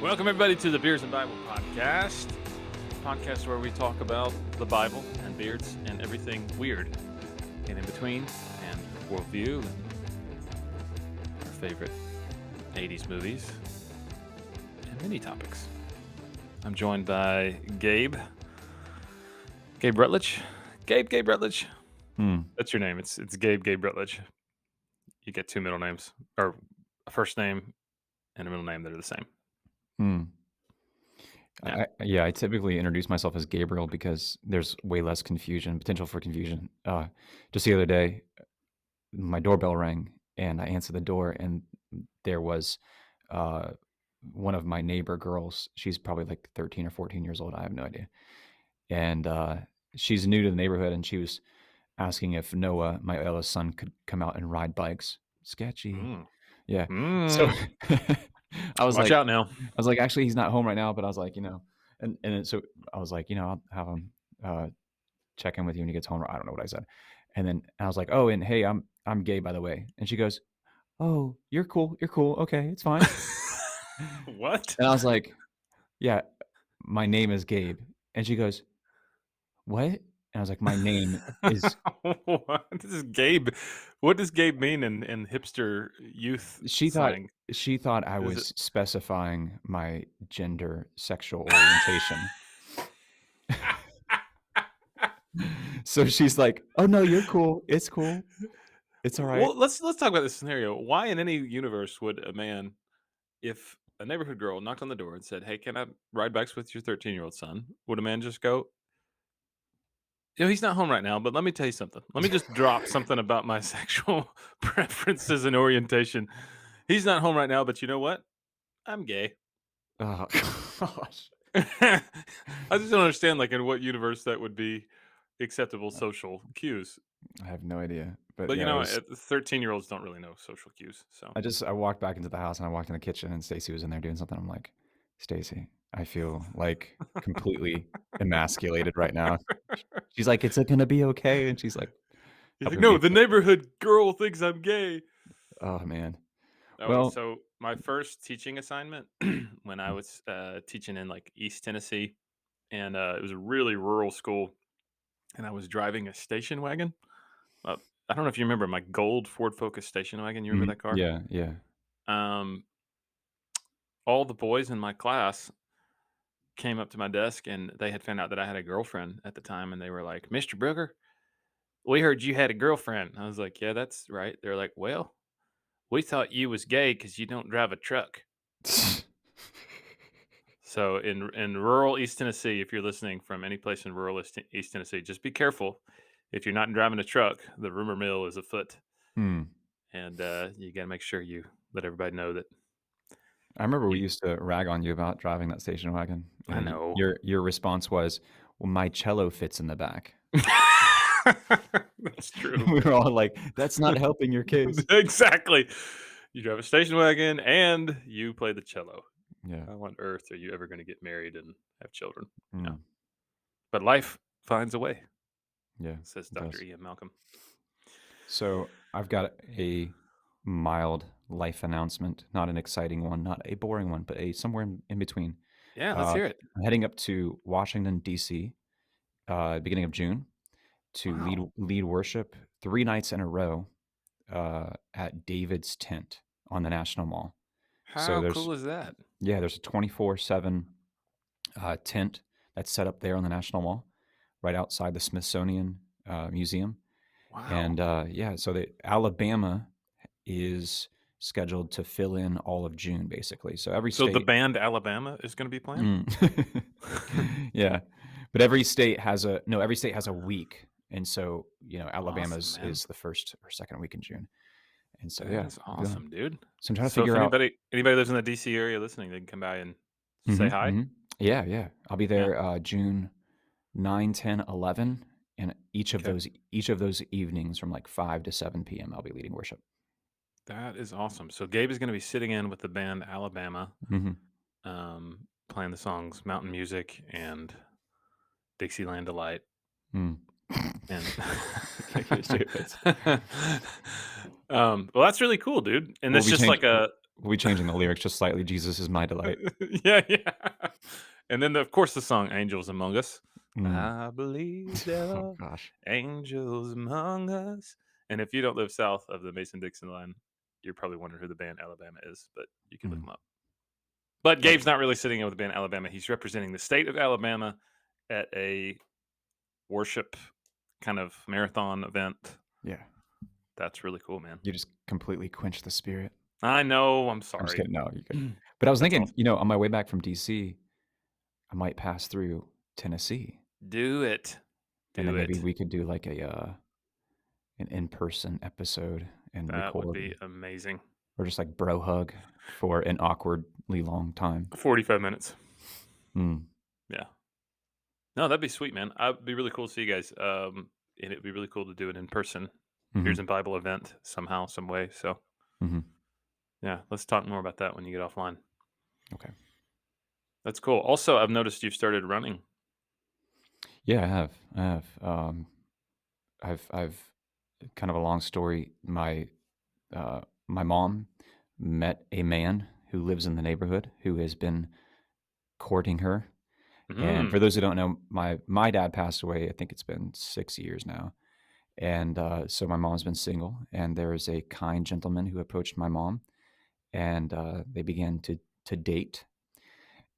Welcome, everybody, to the Beards and Bible podcast. Podcast where we talk about the Bible and beards and everything weird and in between, and worldview and our favorite 80s movies and many topics. I'm joined by Gabe Rutledge. Gabe Rutledge. That's your name. It's Gabe Rutledge. You get two middle names, or a first name and a middle name that are the same. I typically introduce myself as Gabriel because there's way less potential for confusion. Just the other day, my doorbell rang and I answered the door, and there was one of my neighbor girls. She's probably like 13 or 14 years old. I have no idea. And she's new to the neighborhood, and she was asking if Noah, my eldest son, could come out and ride bikes. Sketchy. Yeah. So I was Watch out now. I was like, actually, he's not home right now, but I was like, so I was like, I'll have him check in with you when he gets home. I don't know what I said. And then I was like, oh, and hey, I'm gay, by the way. And she goes, oh, you're cool. Okay, it's fine. What? And I was like, yeah, my name is Gabe. And she goes, what? And I was like, my name is... What? This is Gabe. What does Gabe mean in hipster youth slang? She thought I was specifying my gender, sexual orientation. So she's like, oh no, you're cool. It's cool. It's all right. Well, let's talk about this scenario. Why in any universe would a man, if a neighborhood girl knocked on the door and said, hey, can I ride bikes with your 13-year-old son? Would a man just go, he's not home right now, but let me tell you something. Let me just drop something about my sexual preferences and orientation. He's not home right now, but you know what? I'm gay. Oh, gosh. I just don't understand, like, in what universe that would be acceptable social cues. I have no idea. But 13-year-olds don't really know social cues. So I walked back into the house, and I walked in the kitchen, and Stacy was in there doing something. I'm like, Stacy, I feel like completely emasculated right now. She's like, it's going to be okay. And she's like, no, the neighborhood girl thinks I'm gay. Oh, man. Well, so my first teaching assignment when I was teaching in like East Tennessee, and it was a really rural school, and I was driving a station wagon. I don't know if you remember my gold Ford Focus station wagon. You remember that car? Yeah. All the boys in my class came up to my desk, and they had found out that I had a girlfriend at the time, and they were like, Mr. Brugger, we heard you had a girlfriend. I was like, yeah, that's right. They're like, well, we thought you was gay because you don't drive a truck. So in rural East Tennessee, if you're listening from any place in rural East Tennessee, just be careful. If you're not driving a truck, the rumor mill is afoot. And you got to make sure you let everybody know that. I remember we used to rag on you about driving that station wagon. I know. Your response was, well, my cello fits in the back. That's true. We were all like, that's not helping your case. Exactly. You drive a station wagon and you play the cello. Yeah. How on earth are you ever going to get married and have children? Mm. No. But life finds a way. Yeah. Says Dr. Ian Malcolm. So I've got a mild life announcement, not an exciting one, not a boring one, but somewhere in between. Yeah, let's hear it. I'm heading up to Washington, D.C., beginning of June, to lead worship 3 nights in a row at David's Tent on the National Mall. How cool is that? Yeah, there's a 24/7 tent that's set up there on the National Mall, right outside the Smithsonian Museum. Wow. And so Alabama is scheduled to fill in all of June, basically. So the band Alabama is going to be playing? Yeah. But every state has a week. And so, Alabama is the first or second week in June. And so, that's awesome, dude. So I'm trying to figure out. Anybody lives in the DC area listening, they can come by and say hi. Mm-hmm. Yeah. I'll be there June 9, 10, 11. And each of those evenings from like 5 to 7 p.m. I'll be leading worship. That is awesome. So Gabe is going to be sitting in with the band Alabama, playing the songs Mountain Music and Dixieland Delight. And well, that's really cool, dude. And it's just like we'll be changing the lyrics just slightly. Jesus is my delight. Yeah, yeah. And then, of course, the song "Angels Among Us." Mm. I believe there Oh are gosh. angels among us. And if you don't live south of the Mason-Dixon line, you're probably wondering who the band Alabama is, but you can look Mm. them up. But Oh, Gabe's not really sitting in with the band Alabama. He's representing the state of Alabama at a worship kind of marathon event. yeah. That's really cool, man. You just completely quench the spirit. I know. I'm I'm just sorry. kidding. No, you're good. But I was That's thinking, awesome. on my way back from DC, I might pass through Tennessee, Do it. and Do then maybe it. we could do like an in-person episode and That would record, be amazing. or just like bro hug for an awkwardly long time. 45 minutes. Mm. Yeah. No, that'd be sweet, man. I'd be really cool to see you guys. And it'd be really cool to do it in person. Here's a Mhm. Bible event somehow, some way. So Mhm. yeah, let's talk more about that when you get offline. Okay. That's cool. Also, I've noticed you've started running. Yeah, I have. I have. I've kind of a long story. My mom met a man who lives in the neighborhood who has been courting her. And for Mm. those who don't know, my dad passed away. I think it's been 6 years now, and so my mom's been single. And there is a kind gentleman who approached my mom, and they began to date.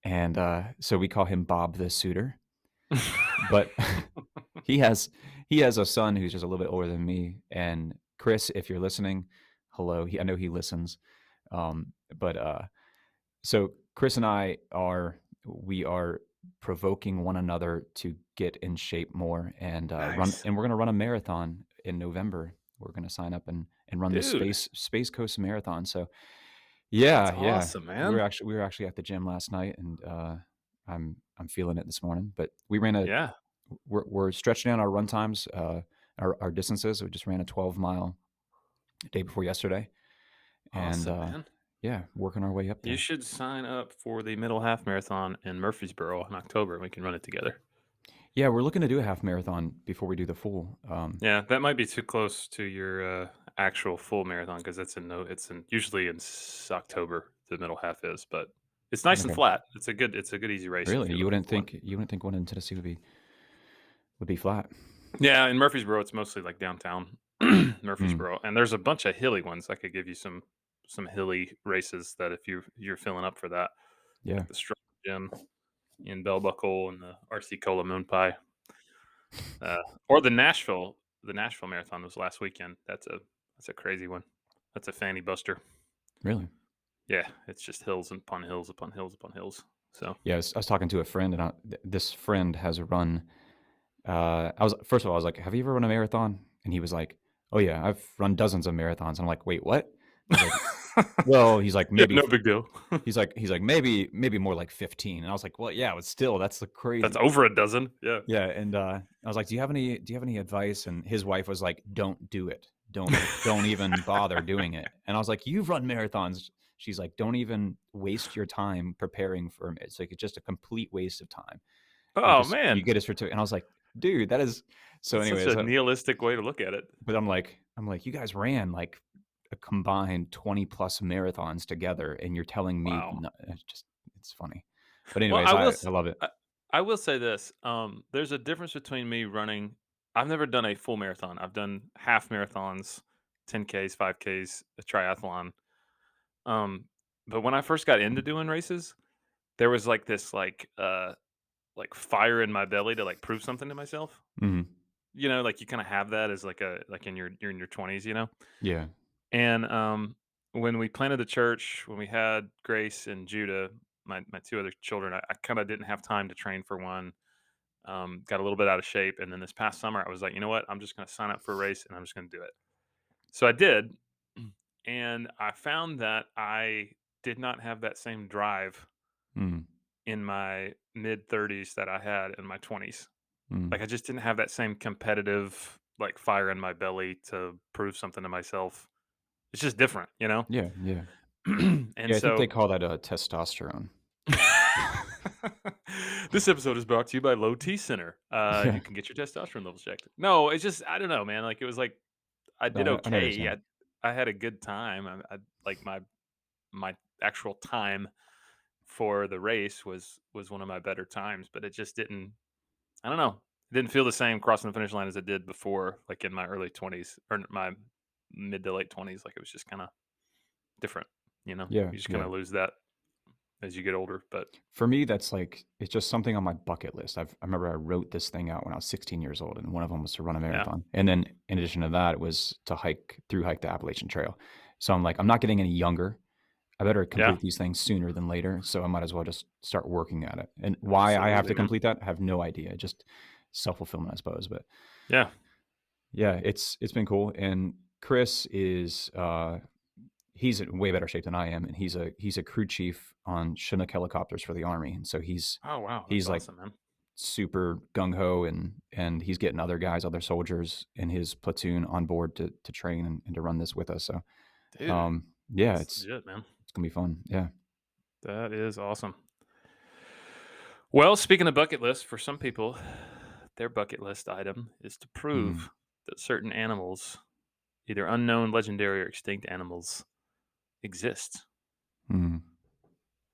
And so we call him Bob the suitor. But he has he has a son who's just a little bit older than me. And Chris, if you're listening, hello. I know he listens. But so Chris and we are provoking one another to get in shape more and run. Nice. And we're gonna run a marathon in November. We're gonna sign up and run the Dude, Space Coast Marathon. So that's yeah, yeah. awesome, We were man. actually we were actually at the gym last night, and I'm feeling it this morning. But we ran a Yeah. we're stretching out our run times, our distances. We just ran a 12-mile day before yesterday, and Awesome, man. yeah, working our way up You there. should sign up for the middle half marathon in Murfreesboro in October and we can run it together. Yeah, we're looking to do a half marathon before we do the full. Yeah, that might be too close to your actual full marathon because it's in usually in October the middle half is, but it's nice and Okay, flat. It's a good easy race if really, you're you looking wouldn't for one. think you wouldn't think one in Tennessee would be flat. Yeah, in Murfreesboro it's mostly like downtown Mm, Murfreesboro, and there's a bunch of hilly ones. I could give you some hilly races that if you're filling up for that, yeah. like the Strong Gym in Bell Buckle and the RC Cola Moon Pie, uh, or the Nashville Marathon was last weekend. That's a crazy one. That's a fanny buster. Really? Yeah, it's just hills upon hills upon hills upon hills. So Yeah, I was talking to a friend, and this friend has run. I was first of all, I was like, "Have you ever run a marathon?" And he was like, "Oh yeah, I've run dozens of marathons." I'm like, "Wait, what?" He's like, "Well," he's like, yeah, "Maybe." no big deal. He's like, "Maybe more like 15." And I was like, "Well, yeah, but still, that's the That's crazy." over a dozen. Yeah. Yeah, and I was like, "Do you have any advice?" And his wife was like, "Don't do it. Don't even bother doing it." And I was like, "You've run marathons." She's like, "Don't even waste your time preparing for 'em. It's like it's just a complete waste of time. Oh man, You get a certificate." And I was like, "Dude, that is." So that's such a anyways, nihilistic way to look at it. but I'm like, "You guys ran like a combined 20 plus marathons together, and you're telling me Wow. no." It's funny. But Well, anyways, I love it. I will say this. There's a difference between me running. I've never done a full marathon. I've done half marathons, 10Ks, 5Ks, a triathlon. Um, but when I first got into doing races, there was like this like fire in my belly to like prove something to myself. Mhm. Like you kind of have that as like a like in you're in your 20s. Yeah. And when we planted the church, when we had Grace and Judah, my two other children, I kind of didn't have time to train for one. Got a little bit out of shape, and then this past summer, I was like, you know what? I'm just going to sign up for a race, and I'm just going to do it. So I did, and I found that I did not have that same drive Mhm. in my mid 30s that I had in my 20s. Mhm. Like I just didn't have that same competitive like fire in my belly to prove something to myself. It's just different. Yeah, yeah. And Yeah, I think they so call that, testosterone. this episode is brought to you by Low T Center. Yeah. You can get your testosterone levels checked. No, it's just I don't know, man. Like it was like I No, did I know what you're okay. saying. I had a good time. I like my my actual time for the race was one of my better times, but it just didn't. I don't know. It didn't feel the same crossing the finish line as it did before, like in my early 20s or my mid to late 20s. Like it was just kind of different. Yeah, You just kind yeah. of lose that as you get older. But For me, that's like it's just something on my bucket list. I remember I wrote this thing out when I was 16 years old, and one of them was to run a yeah, marathon. And then in addition to that, it was to hike the Appalachian Trail. So I'm like, I'm not getting any younger. I better yeah, complete these things sooner than later. So I might as well just start working at it. And why I have absolutely, to man. complete that, I have no idea. Just self-fulfillment, I suppose. But Yeah. yeah, it's been cool. And Chris is he's in way better shape than I am, and he's a crew chief on Chinook helicopters for the Army. And so Oh wow, that's he's like awesome, man. super gung ho, and he's getting other soldiers in his platoon on board to train and to run this with us. So Dude, yeah, that's it's legit, man. it's gonna be fun. Yeah. That is awesome. Well, speaking of bucket list, for some people, their bucket list item is to Mm, prove that certain animals, either unknown, legendary, or extinct animals, exist. mm,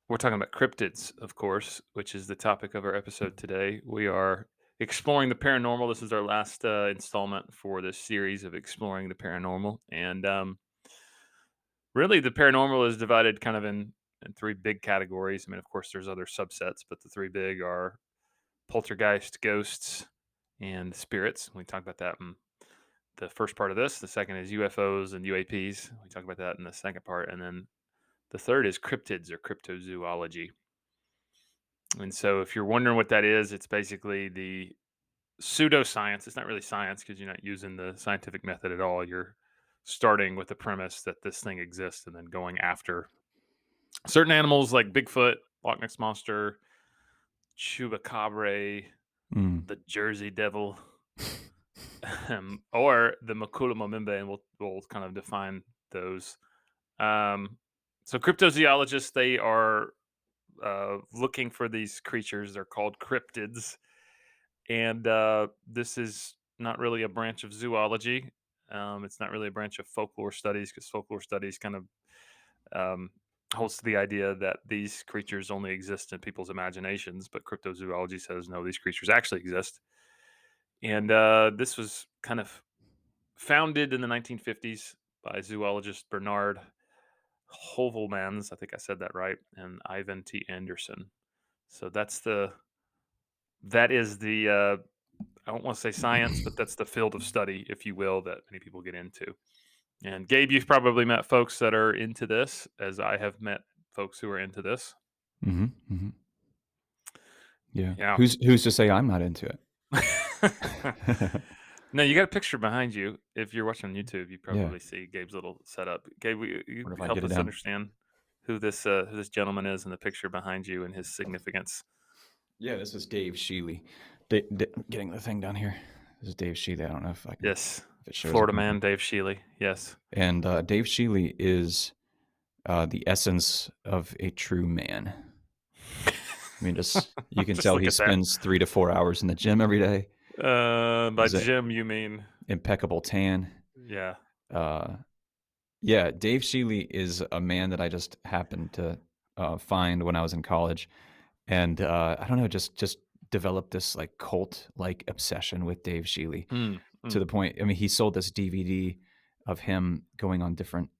We're talking about cryptids, of course, which is the topic of our episode today. We are exploring the paranormal. This is our last installment for this series of exploring the paranormal. And really, the paranormal is divided kind of in three big categories. I mean, of course, there's other subsets, but the three big are poltergeist, ghosts, and spirits. We talk about that in the first part of this. The second is UFOs and UAPs. We talk about that in the second part. And then the third is cryptids or cryptozoology. And so, if you're wondering what that is, it's basically the pseudoscience. It's not really science because you're not using the scientific method at all. You're starting with the premise that this thing exists and then going after certain animals like Bigfoot, Loch Ness Monster, Chupacabra, mm, the Jersey Devil, or the Makula Momimbe, and we'll kind of define those. Um, so cryptozoologists, they are looking for these creatures. They're called cryptids, and this is not really a branch of zoology. It's not really a branch of folklore studies because folklore studies kind of um, holds to the idea that these creatures only exist in people's imaginations, but cryptozoology says no, these creatures actually exist. And this was kind of founded in the 1950s by zoologist Bernard Hovelmans, I think I said that right, and Ivan T. Anderson. So that is the I don't want to say science, but that's the field of study, if you will, that many people get into. And Gabe, you've probably met folks that are into this, as I have met folks who are into this. hmm hmm Yeah. Yeah. Who's to say I'm not into it? No, you got a picture behind you. If you're watching on YouTube, you Yeah. probably see Gabe's little setup. Gabe, will you What if I help get it us down? understand who this gentleman is in the picture behind you and his significance? Yeah, this is Dave Sheely. Getting the thing down here. This is Dave Sheely. I don't know Yes, if it shows up Florida in man here. Dave Sheely. Yes. And Dave Sheely is the essence of a true man. I mean, just you can Just tell look he at that. spends 3 to 4 hours in the gym every day. By He's an Jim, you mean? impeccable tan. Yeah. Uh, yeah, Dave Sheely is a man that I just happened to find when I was in college, and I don't know, just developed this like cult like obsession with Dave Sheely Mm, to mm, the point. I mean, he sold this DVD of him going on different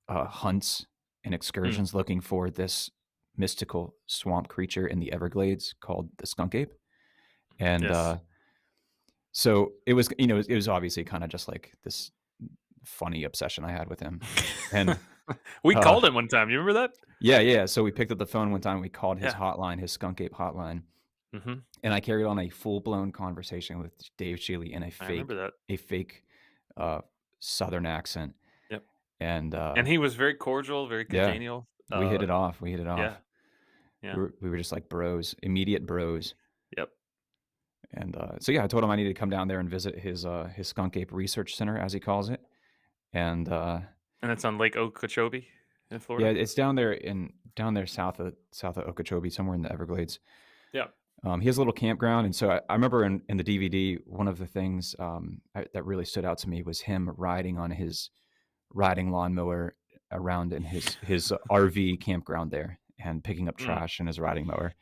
hunts and mm. excursions looking for this mystical swamp creature in the Everglades called the skunk ape. And Yes. so it was, it was obviously kind of just like this funny obsession I had with him. And We uh, called him one time. You remember that? yeah, yeah. So we picked up the phone one time. We called his Yeah. hotline, his skunk ape hotline, Hmm. and I carried on a full blown conversation with Dave Sheely in I remember that. a fake uh, Southern accent. Yep. And And he was very cordial, very yeah, congenial. we hit it off. We hit it Yeah. off. Yeah. We were just like bros, immediate bros. Yep. And so yeah, I told him I needed to come down there and visit his skunk ape research center, as he calls it. And And it's on Lake Okeechobee in yeah, Florida. it's down there south of Okeechobee, somewhere in the Everglades. Yeah. He has a little campground, and so I remember in the DVD, one of the things that really stood out to me was him riding on his riding lawnmower around in his RV campground there and picking up Mm, trash in his riding mower,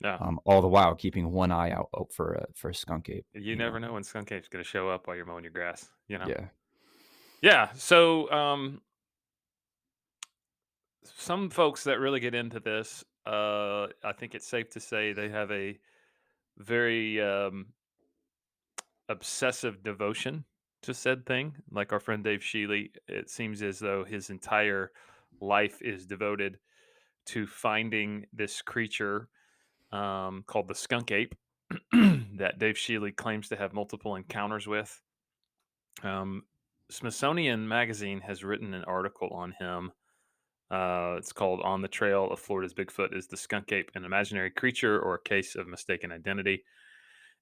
yeah. all the while keeping one eye out for a skunk ape. You never know when Skunk Ape's gonna show up while you're mowing your grass, you know? Yeah. Yeah, so, some folks that really get into this, I think it's safe to say they have a very, obsessive devotion to said thing. Like our friend Dave Shealy, it seems as though his entire life is devoted to finding this creature called the skunk ape that Dave Shealy claims to have multiple encounters with. Um, Smithsonian Magazine has written an article on him. It's called "On the Trail of Florida's Bigfoot: Is the Skunk Ape an Imaginary Creature or a Case of Mistaken Identity?"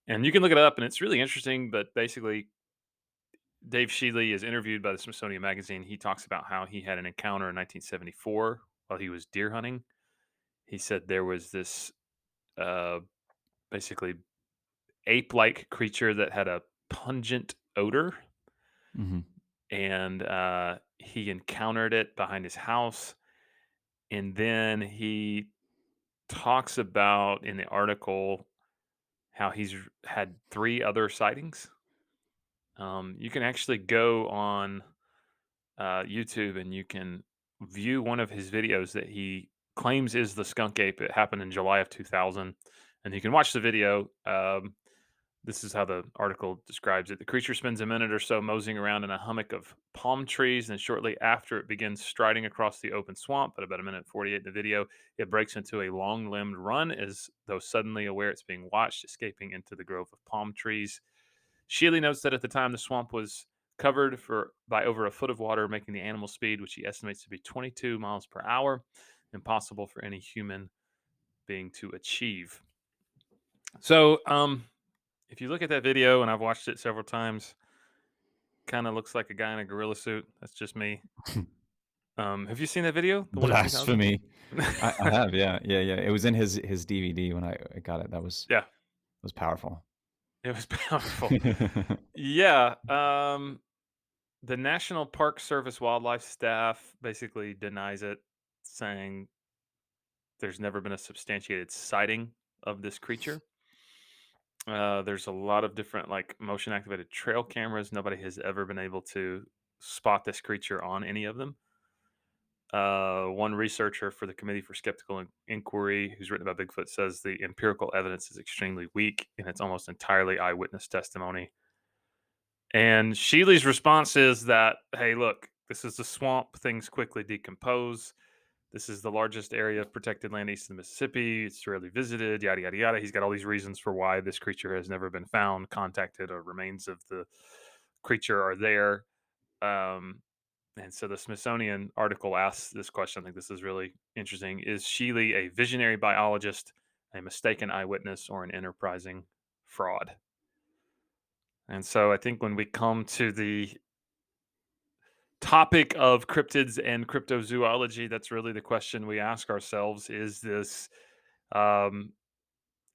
And you can look it up, and it's really interesting. But basically, Dave Shealy is interviewed by the Smithsonian Magazine. He talks about how he had an encounter in 1974 while he was deer hunting. He said there was this uh, basically ape-like creature that had a pungent odor, Mhm. and he encountered it behind his house. And then he talks about in the article how had three other sightings. You can actually go on YouTube and you can view one of his videos that he claims is the skunk ape. It happened in July of 2000, and you can watch the video. This is how the article describes it. The creature spends a minute or so moseying around in a hummock of palm trees, and shortly after it begins striding across the open swamp. At about a minute 48 in the video, it breaks into a long limbed run as though suddenly aware it's being watched, escaping into the grove of palm trees. Shealy notes that at the time the swamp was covered by over a foot of water, making the animal's speed, which he estimates to be 22 miles per hour, impossible for any human being to achieve. So, if you look at that video, and I've watched it several times, kind of looks like a guy in a gorilla suit. That's just me. Have you seen that video, the one in 2000? Blasphemy. I have, yeah, yeah, yeah. It was in his DVD when I got it. That Yeah, was powerful. it was powerful. Yeah, the National Park Service wildlife staff basically denies it, saying there's never been a substantiated sighting of this creature. There's a lot of different like motion activated trail cameras. Nobody has ever been able to spot this creature on any of them. One researcher for the Committee for Skeptical Inquiry, who's written about Bigfoot, says the empirical evidence is extremely weak and it's almost entirely eyewitness testimony. And Shealy's response is that, hey, look, this is a swamp. Things quickly decompose. This is the largest area of protected land east of the Mississippi. It's rarely visited, yada, yada, yada. He's got all these reasons for why this creature has never been found, contacted, or remains of the creature are there. Um, and so the Smithsonian article asks this question. I think this is really interesting. Is Shealy a visionary biologist, a mistaken eyewitness, or an enterprising fraud? And so I think when we come to the topic of cryptids and cryptozoology, that's really the question we ask ourselves. Is this um,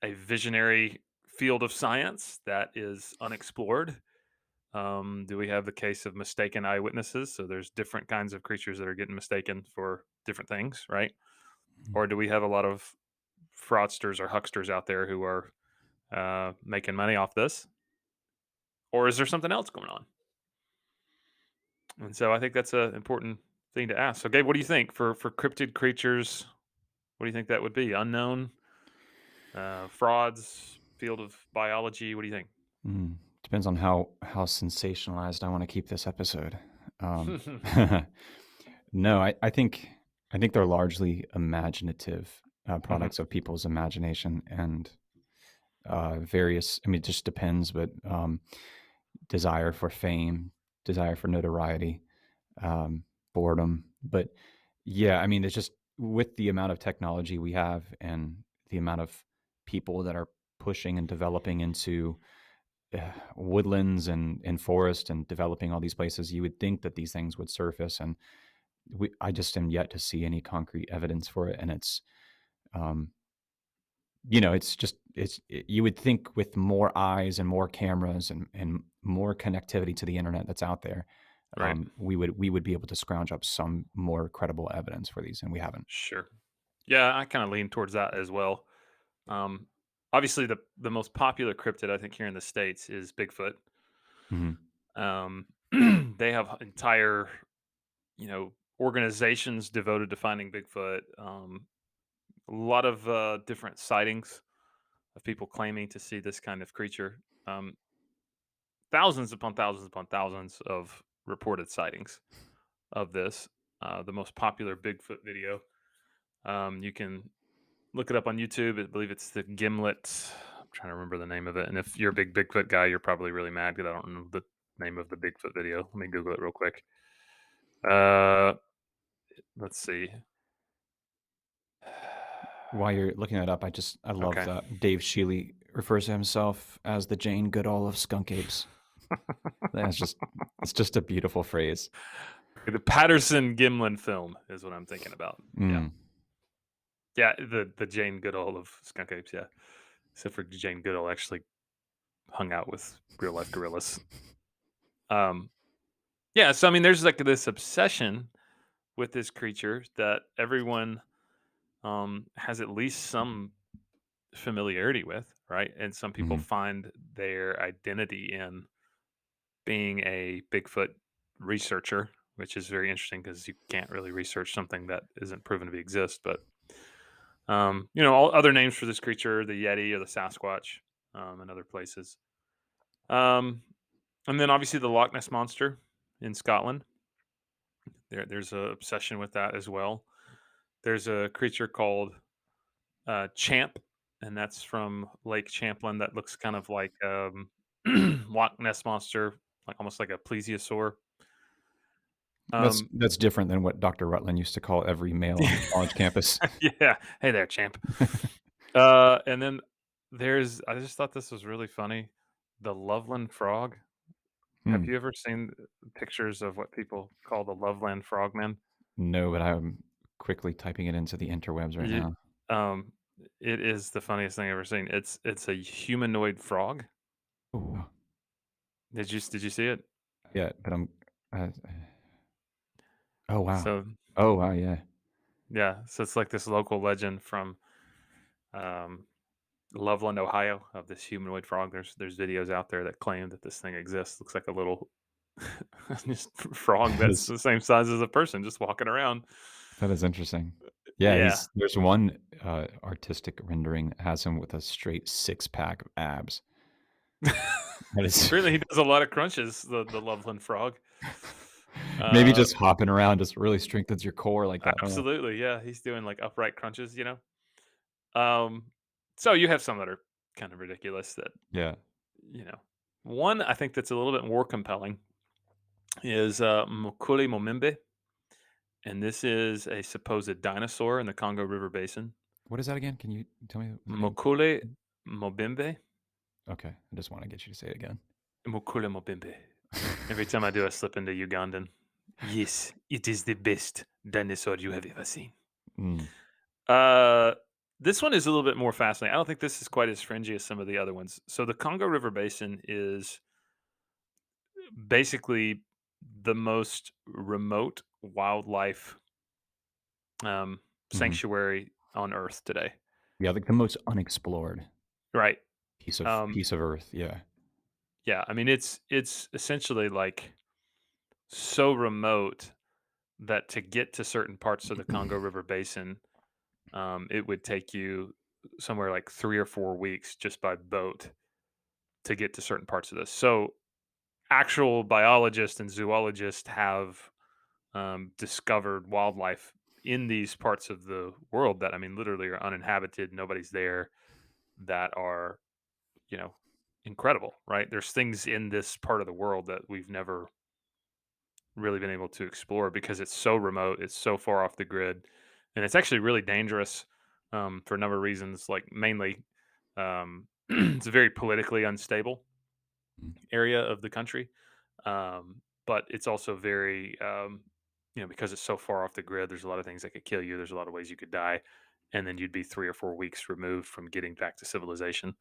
a visionary field of science that is unexplored? Do we have the case of mistaken eyewitnesses? So there's different kinds of creatures that are getting mistaken for different things, right? Or do we have a lot of fraudsters or hucksters out there who are making money off this? Or is there something else going on? And so I think that's an important thing to ask. So, Gabe, what do you think for cryptid creatures? What do you think that would be? Unknown, frauds, field of biology. What do you think? Mm, depends on how sensationalized I wanna keep this episode. Um, no, I think they're largely imaginative, Hmm. products of people's imagination and, various I mean, it just depends, but, desire for fame, desire for notoriety, um, boredom. But yeah, I mean, it's just with the amount of technology we have and the amount of people that are pushing and developing into woodlands and forest and developing all these places, you would think that these things would surface. And I just am yet to see any concrete evidence for it. And um, it's just, you would think with more eyes and more cameras and more connectivity to the internet that's out there, Right. we would be able to scrounge up some more credible evidence for these, and we haven't. Sure. Yeah, I kind of lean towards that as well. Um, Obviously, the most popular cryptid I think here in the states is Bigfoot. Mhm. Um, they have entire, organizations devoted to finding Bigfoot. A lot of different sightings of people claiming to see this kind of creature. Thousands upon thousands of reported sightings of this. The most popular Bigfoot video. You can look it up on YouTube. I believe it's the Gimlet. I'm trying to remember the name of it. And if you're a big Bigfoot guy, you're probably really mad because I don't know the name of the Bigfoot video. Let me Google it real quick. Uh, let's see. While you're looking that up, I love Okay. that Dave Shealy refers to himself as the Jane Goodall of skunk apes. That's just it's just a beautiful phrase. The Patterson Gimlin film is what I'm thinking about. Yeah. Mm. Yeah, the Jane Goodall of Skunk Apes, yeah. Except for Jane Goodall actually hung out with real life gorillas. Um, yeah, so I mean, there's like this obsession with this creature that everyone has at least some familiarity with, right? And some people Mhm. find their identity in being a Bigfoot researcher, which is very interesting because you can't really research something that isn't proven to be exist. But all other names for this creature, the Yeti or the Sasquatch, and other places. Um, and then obviously the Loch Ness monster in Scotland. There's a obsession with that as well. There's a creature called Champ, and that's from Lake Champlain. That looks kind of like Loch Ness monster, like almost like a plesiosaur. That's Um, that's different than what Dr. Rutland used to call every male on his college campus. yeah. Hey there, Champ. And then I just thought this was really funny. The Loveland frog. Have Hmm. you ever seen pictures of what people call the Loveland frogman? No, but I'm quickly typing it into the interwebs right You, now. um, it is the funniest thing I've ever seen. It's a humanoid frog. Ooh. Did you see it? Yeah, but uh, oh, wow. So Oh, wow, yeah. yeah, so it's like this local legend from um, Loveland, Ohio, of this humanoid frog. There's videos out there that claim that this thing exists. Looks like a little just frog That that's is the same size as a person just walking around. that is interesting. Yeah, Yeah, he's there's one, artistic rendering that has him with a straight six-pack of abs. That is apparently he does a lot of crunches. The Loveland frog. maybe Uh, just hopping around just really strengthens your core like that, I don't know. Absolutely, yeah. He's doing like upright crunches. Um, so you have some that are kind of ridiculous. That Yeah. you know, one I think that's a little bit more compelling is Mokule Momimbe, and this is a supposed dinosaur in the Congo River Basin. What is that again? Can you tell me the name? Mokule Mobimbe, Okay, I just wanna get you to say it again. Mokule Mobimbe. Every time I do, I slip into Ugandan. Yes, it is the best dinosaur you have ever seen. Mm, Uh, this one is a little bit more fascinating. I don't think this is quite as fringy as some of the other ones. So the Congo River Basin is basically the most remote wildlife mhm. sanctuary on Earth today. Yeah, like the most unexplored Right. piece of Um, piece of Earth, yeah. yeah. I mean, it's essentially like so remote that to get to certain parts of the Congo River Basin, it would take you somewhere like 3 or 4 weeks just by boat to get to certain parts of this. So actual biologists and zoologists have discovered wildlife in these parts of the world that I mean literally are uninhabited, nobody's there, that are, you know, incredible, right? There's things in this part of the world that we've never really been able to explore because it's so remote, it's so far off the grid, and it's actually really dangerous for a number of reasons. Like mainly, it's a very politically unstable Mm. area of the country, but it's also very, because it's so far off the grid. There's a lot of things that could kill you. There's a lot of ways you could die, and then you'd be 3 or 4 weeks removed from getting back to civilization.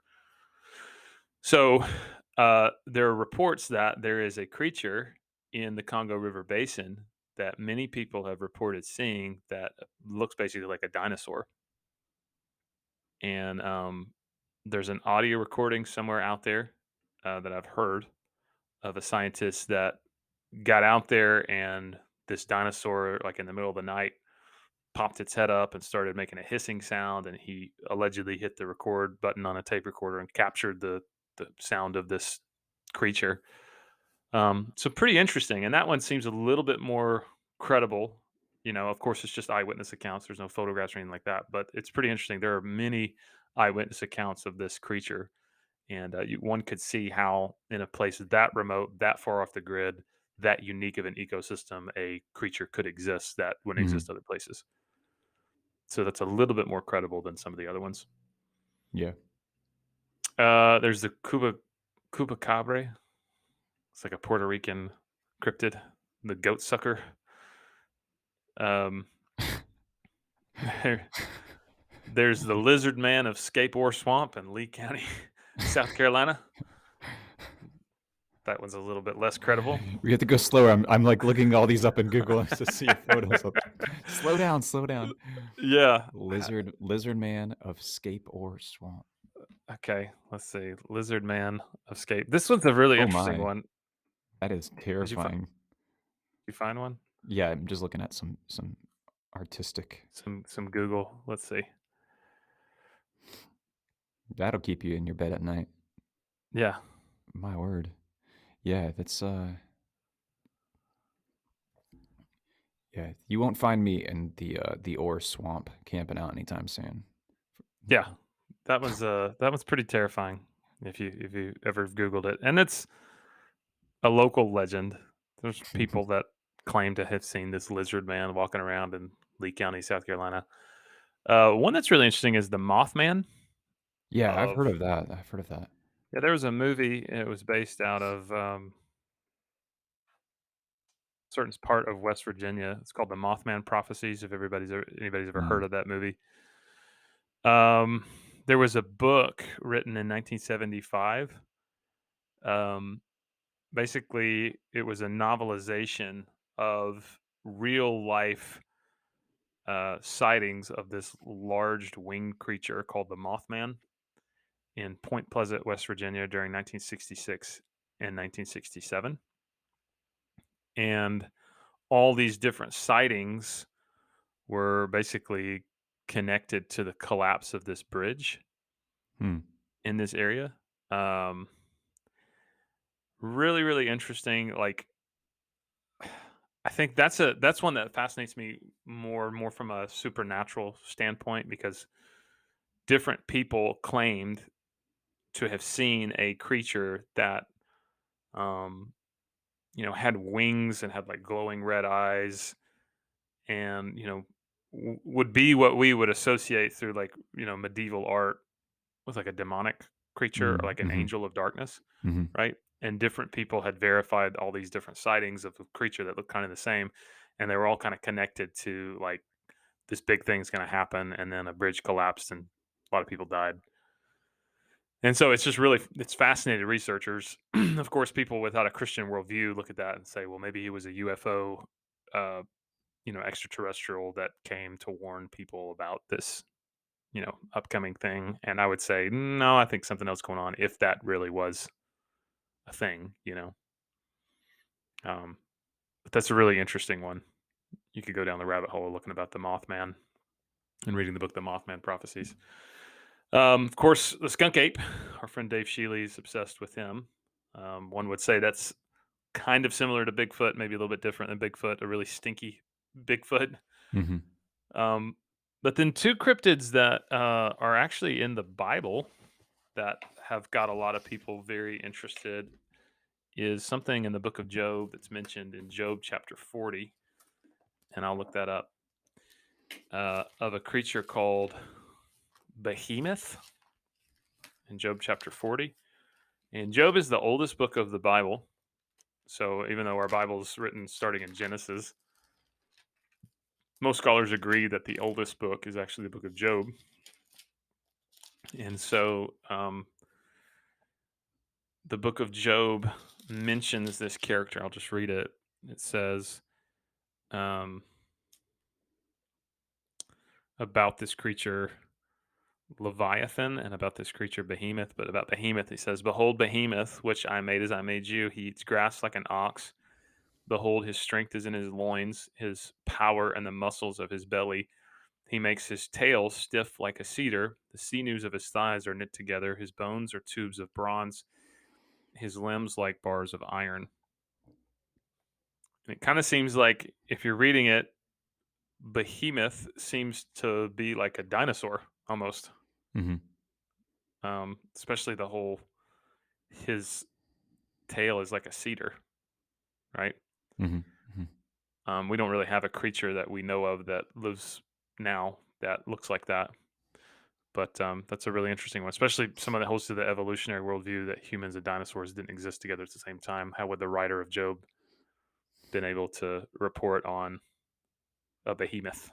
So, there are reports that there is a creature in the Congo River Basin that many people have reported seeing that looks basically like a dinosaur. And there's an audio recording somewhere out there that I've heard of a scientist that got out there and this dinosaur, like in the middle of the night, popped its head up and started making a hissing sound. And he allegedly hit the record button on a tape recorder and captured the sound of this creature. So pretty interesting, and that one seems a little bit more credible. Of course, it's just eyewitness accounts. There's no photographs or anything like that, but it's pretty interesting. There are many eyewitness accounts of this creature, and one could see how, in a place that remote, that far off the grid, that unique of an ecosystem, a creature could exist that wouldn't Mhm. exist other places. So that's a little bit more credible than some of the other ones. Yeah. There's the Cuba It's like a Puerto Rican cryptid, the goat sucker. Um, there, there's the lizard man of Scape Ore Swamp in Lee County, South Carolina. That one's a little bit less credible. We have to go slower. I'm like looking all these up in Google to see photos of. Slow down, slow down. Yeah. Lizard man of Scape Ore Swamp. Okay. Let's see. Lizard man of Scape. This one's a really Oh interesting my, one. that is Did terrifying. you find one? Yeah, I'm just looking at some artistic. Some Google. Let's see. That'll keep you in your bed at night. Yeah. My word. Yeah, that's yeah, you won't find me in the ore swamp camping out anytime soon. Yeah. That one's pretty terrifying if you ever Googled it. And it's a local legend. There's people that claim to have seen this lizard man walking around in Lee County, South Carolina. One that's really interesting is the Mothman Yeah, I've of heard of that. I've heard of that. yeah, there was a movie, and it was based out of, certain part of West Virginia. It's called The Mothman Prophecies, if anybody's ever Mm, heard of that movie. Um, there was a book written in 1975. Um, Basically, it was a novelization of real life sightings of this large winged creature called the Mothman in Point Pleasant, West Virginia during 1966 and 1967. And all these different sightings were basically connected to the collapse of this bridge hmm. in this area. Um, Really, really interesting. Like, I think that's one that fascinates me more from a supernatural standpoint because different people claimed to have seen a creature that um had wings and had like glowing red eyes and would be what we would associate through like medieval art with like a demonic creature or Mm, like an mhm, angel of darkness, mhm, right? And different people had verified all these different sightings of a creature that looked kind of the same, and they were all kind of connected to like this big thing's going to happen and then a bridge collapsed and a lot of people died. And so it's just really it's fascinated researchers. Of course, people without a Christian worldview look at that and say, well, maybe he was a UFO, uh, extraterrestrial that came to warn people about this, upcoming thing. And I would say, no, I think something else going on if that really was a thing. Um, but that's a really interesting one. You could go down the rabbit hole looking about the Mothman and reading the book, The Mothman Prophecies. Of course, the skunk ape, our friend Dave Shealy is obsessed with him. One would say that's kind of similar to Bigfoot, maybe a little bit different than Bigfoot, a really stinky Bigfoot. mhm. Um, but then two cryptids that are actually in the Bible that have got a lot of people very interested is something in the book of Job that's mentioned in Job chapter 40. And I'll look that up of a creature called Behemoth in Job chapter 40. And Job is the oldest book of the Bible. So even though our Bible is written starting in Genesis, most scholars agree that the oldest book is actually the book of Job. And so the book of Job mentions this character. I'll just read it. It says um, about this creature Leviathan and about this creature Behemoth. But about Behemoth, he says, "Behold, Behemoth, which I made as I made you. He eats grass like an ox. Behold, his strength is in his loins, his power and the muscles of his belly. He makes his tail stiff like a cedar. The sinews of his thighs are knit together. His bones are tubes of bronze. His limbs like bars of iron." And it kind of seems like if you're reading it, Behemoth seems to be like a dinosaur almost. Mhm. Especially the whole his tail is like a cedar, right? Mhm. Mhm. We don't really have a creature that we know of that lives now that looks like that. But that's a really interesting one, especially someone that holds to the evolutionary worldview that humans and dinosaurs didn't exist together at the same time. How would the writer of Job been able to report on a behemoth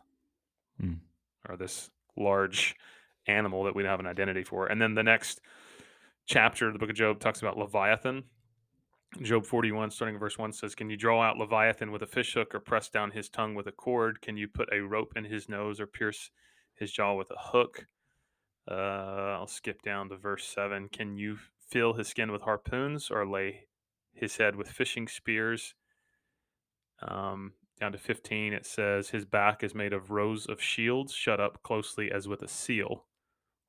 Mm. or this large animal that we don't have an identity for? And then the next chapter of the book of Job talks about Leviathan. Job 41, starting at verse 1, says, "Can you draw out Leviathan with a fishhook or press down his tongue with a cord? Can you put a rope in his nose or pierce his jaw with a hook?" I'll skip down to verse 7. "Can you fill his skin with harpoons or lay his head with fishing spears?" Down to 15, it says, "His back is made of rows of shields, shut up closely as with a seal.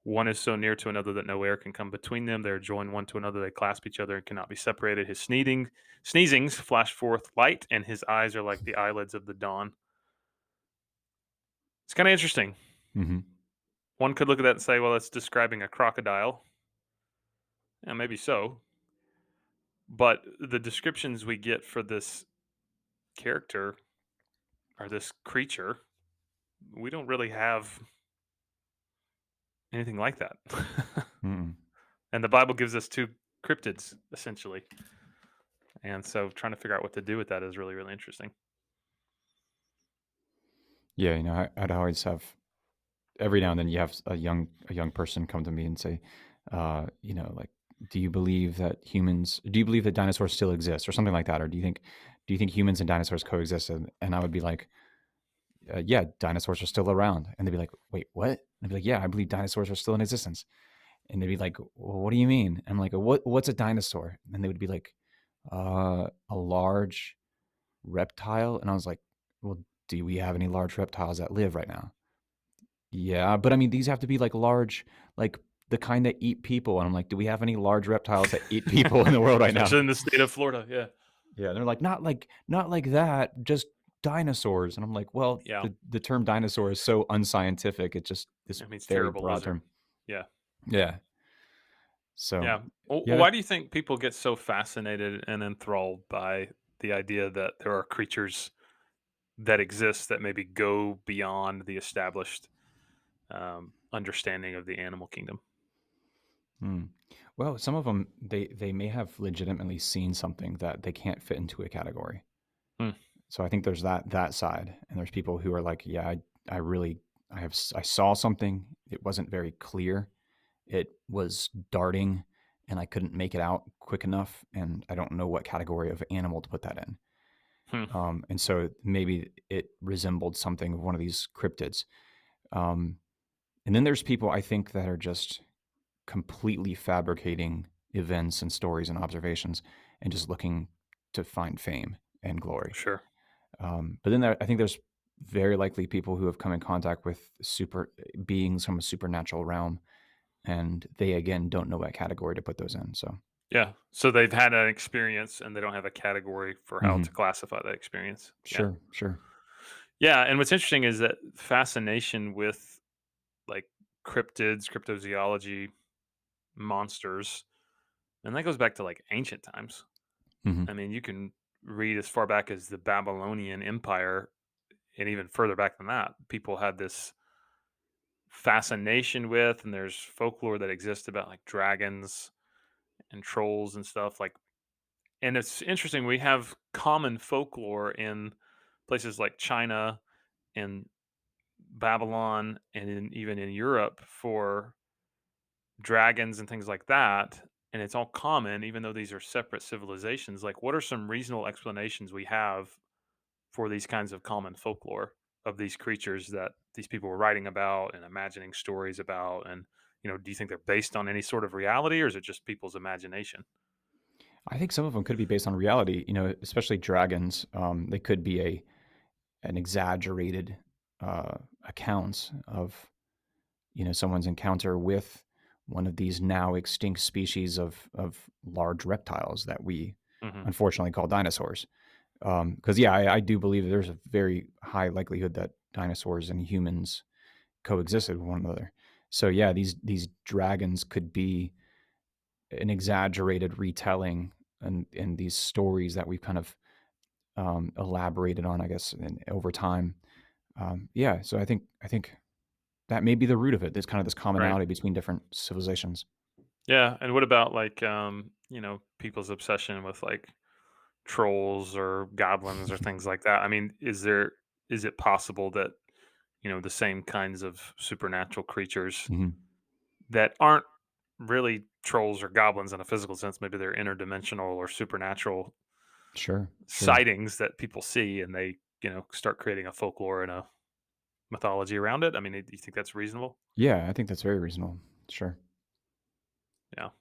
One is so near to another that no air can come between them. They are joined one to another. They clasp each other and cannot be separated. His sneezings flash forth light, and his eyes are like the eyelids of the dawn." It's kind of interesting. Mhm. One could look at that and say, well, it's describing a crocodile. And maybe so. But the descriptions we get for this character or this creature, we don't really have anything like that. Mm. And the Bible gives us two cryptids, essentially. And so trying to figure out what to do with that is really, really interesting. Yeah, I'd always have every now and then you have a young person come to me and say, like, do you believe that dinosaurs still exist or something like that, or do you think humans and dinosaurs coexist? And I would be like, yeah, dinosaurs are still around, and they'd be like, wait, what? And I'd be like, yeah, I believe dinosaurs are still in existence, and they'd be like, well, what do you mean? And I'm like, what's a dinosaur? And they would be like, a large reptile, and I was like, well, do we have any large reptiles that live right now? Yeah, but I mean, these have to be like large, like the kind that eat people. And I'm like, do we have any large reptiles that eat people in the world right now? Especially in the state of Florida. Yeah. Yeah, they're like, not like that, just dinosaurs. And I'm like, well, Yeah. the term dinosaur is so unscientific. It's just this It means very terrible broad lizard. term. Yeah. Yeah. So Yeah. yeah, Why do you think people get so fascinated and enthralled by the idea that there are creatures that exist that maybe go beyond the established understanding of the animal kingdom? mm. Well, some of them they may have legitimately seen something that they can't fit into a category. Hmm. So I think there's that side, and there's people who are like, yeah, I really I saw something. It wasn't very clear. It was darting, and I couldn't make it out quick enough, and I don't know what category of animal to put that in. Hmm. And so maybe it resembled something of one of these cryptids. Um, and then there's people I think that are just completely fabricating events and stories and observations and just looking to find fame and glory. Sure. But then I think there's very likely people who have come in contact with super beings from a supernatural realm, and they again don't know what category to put those in. So, Yeah. So they've had an experience and they don't have a category for how to mhm. classify that experience. Yeah. Sure, sure. Yeah. And what's interesting is that fascination with like cryptids, cryptozoology, monsters, and that goes back to like ancient times. Hmm. I mean, you can read as far back as the Babylonian Empire and even further back than that. People had this fascination with, and there's folklore that exists about like dragons and trolls and stuff like. And it's interesting, we have common folklore in places like China and Babylon and even in Europe for dragons and things like that. and it's all common, even though these are separate civilizations. Like, what are some reasonable explanations we have for these kinds of common folklore of these creatures that these people were writing about and imagining stories about? And, do you think they're based on any sort of reality, or is it just people's imagination? I think some of them could be based on reality, especially dragons. They could be an exaggerated accounts of someone's encounter with one of these now extinct species of large reptiles that we Hmm. unfortunately call dinosaurs. Because yeah, I do believe that there's a very high likelihood that dinosaurs and humans coexisted with one another. So yeah, these dragons could be an exaggerated retelling and these stories that we've kind of elaborated on, I guess, over time. Yeah, so I think that may be the root of it. There's kind of this Right. commonality between different civilizations. Yeah. And what about like, people's obsession with like trolls or goblins or things like that? I mean, is it possible that, the same kinds of supernatural creatures Mhm. that aren't really trolls or goblins in a physical sense, maybe they're interdimensional or supernatural Sure, sure. sightings that people see, and they, start creating a folklore and a mythology around it? I mean, do you think that's reasonable? Yeah, I think that's very reasonable. Sure. Yeah.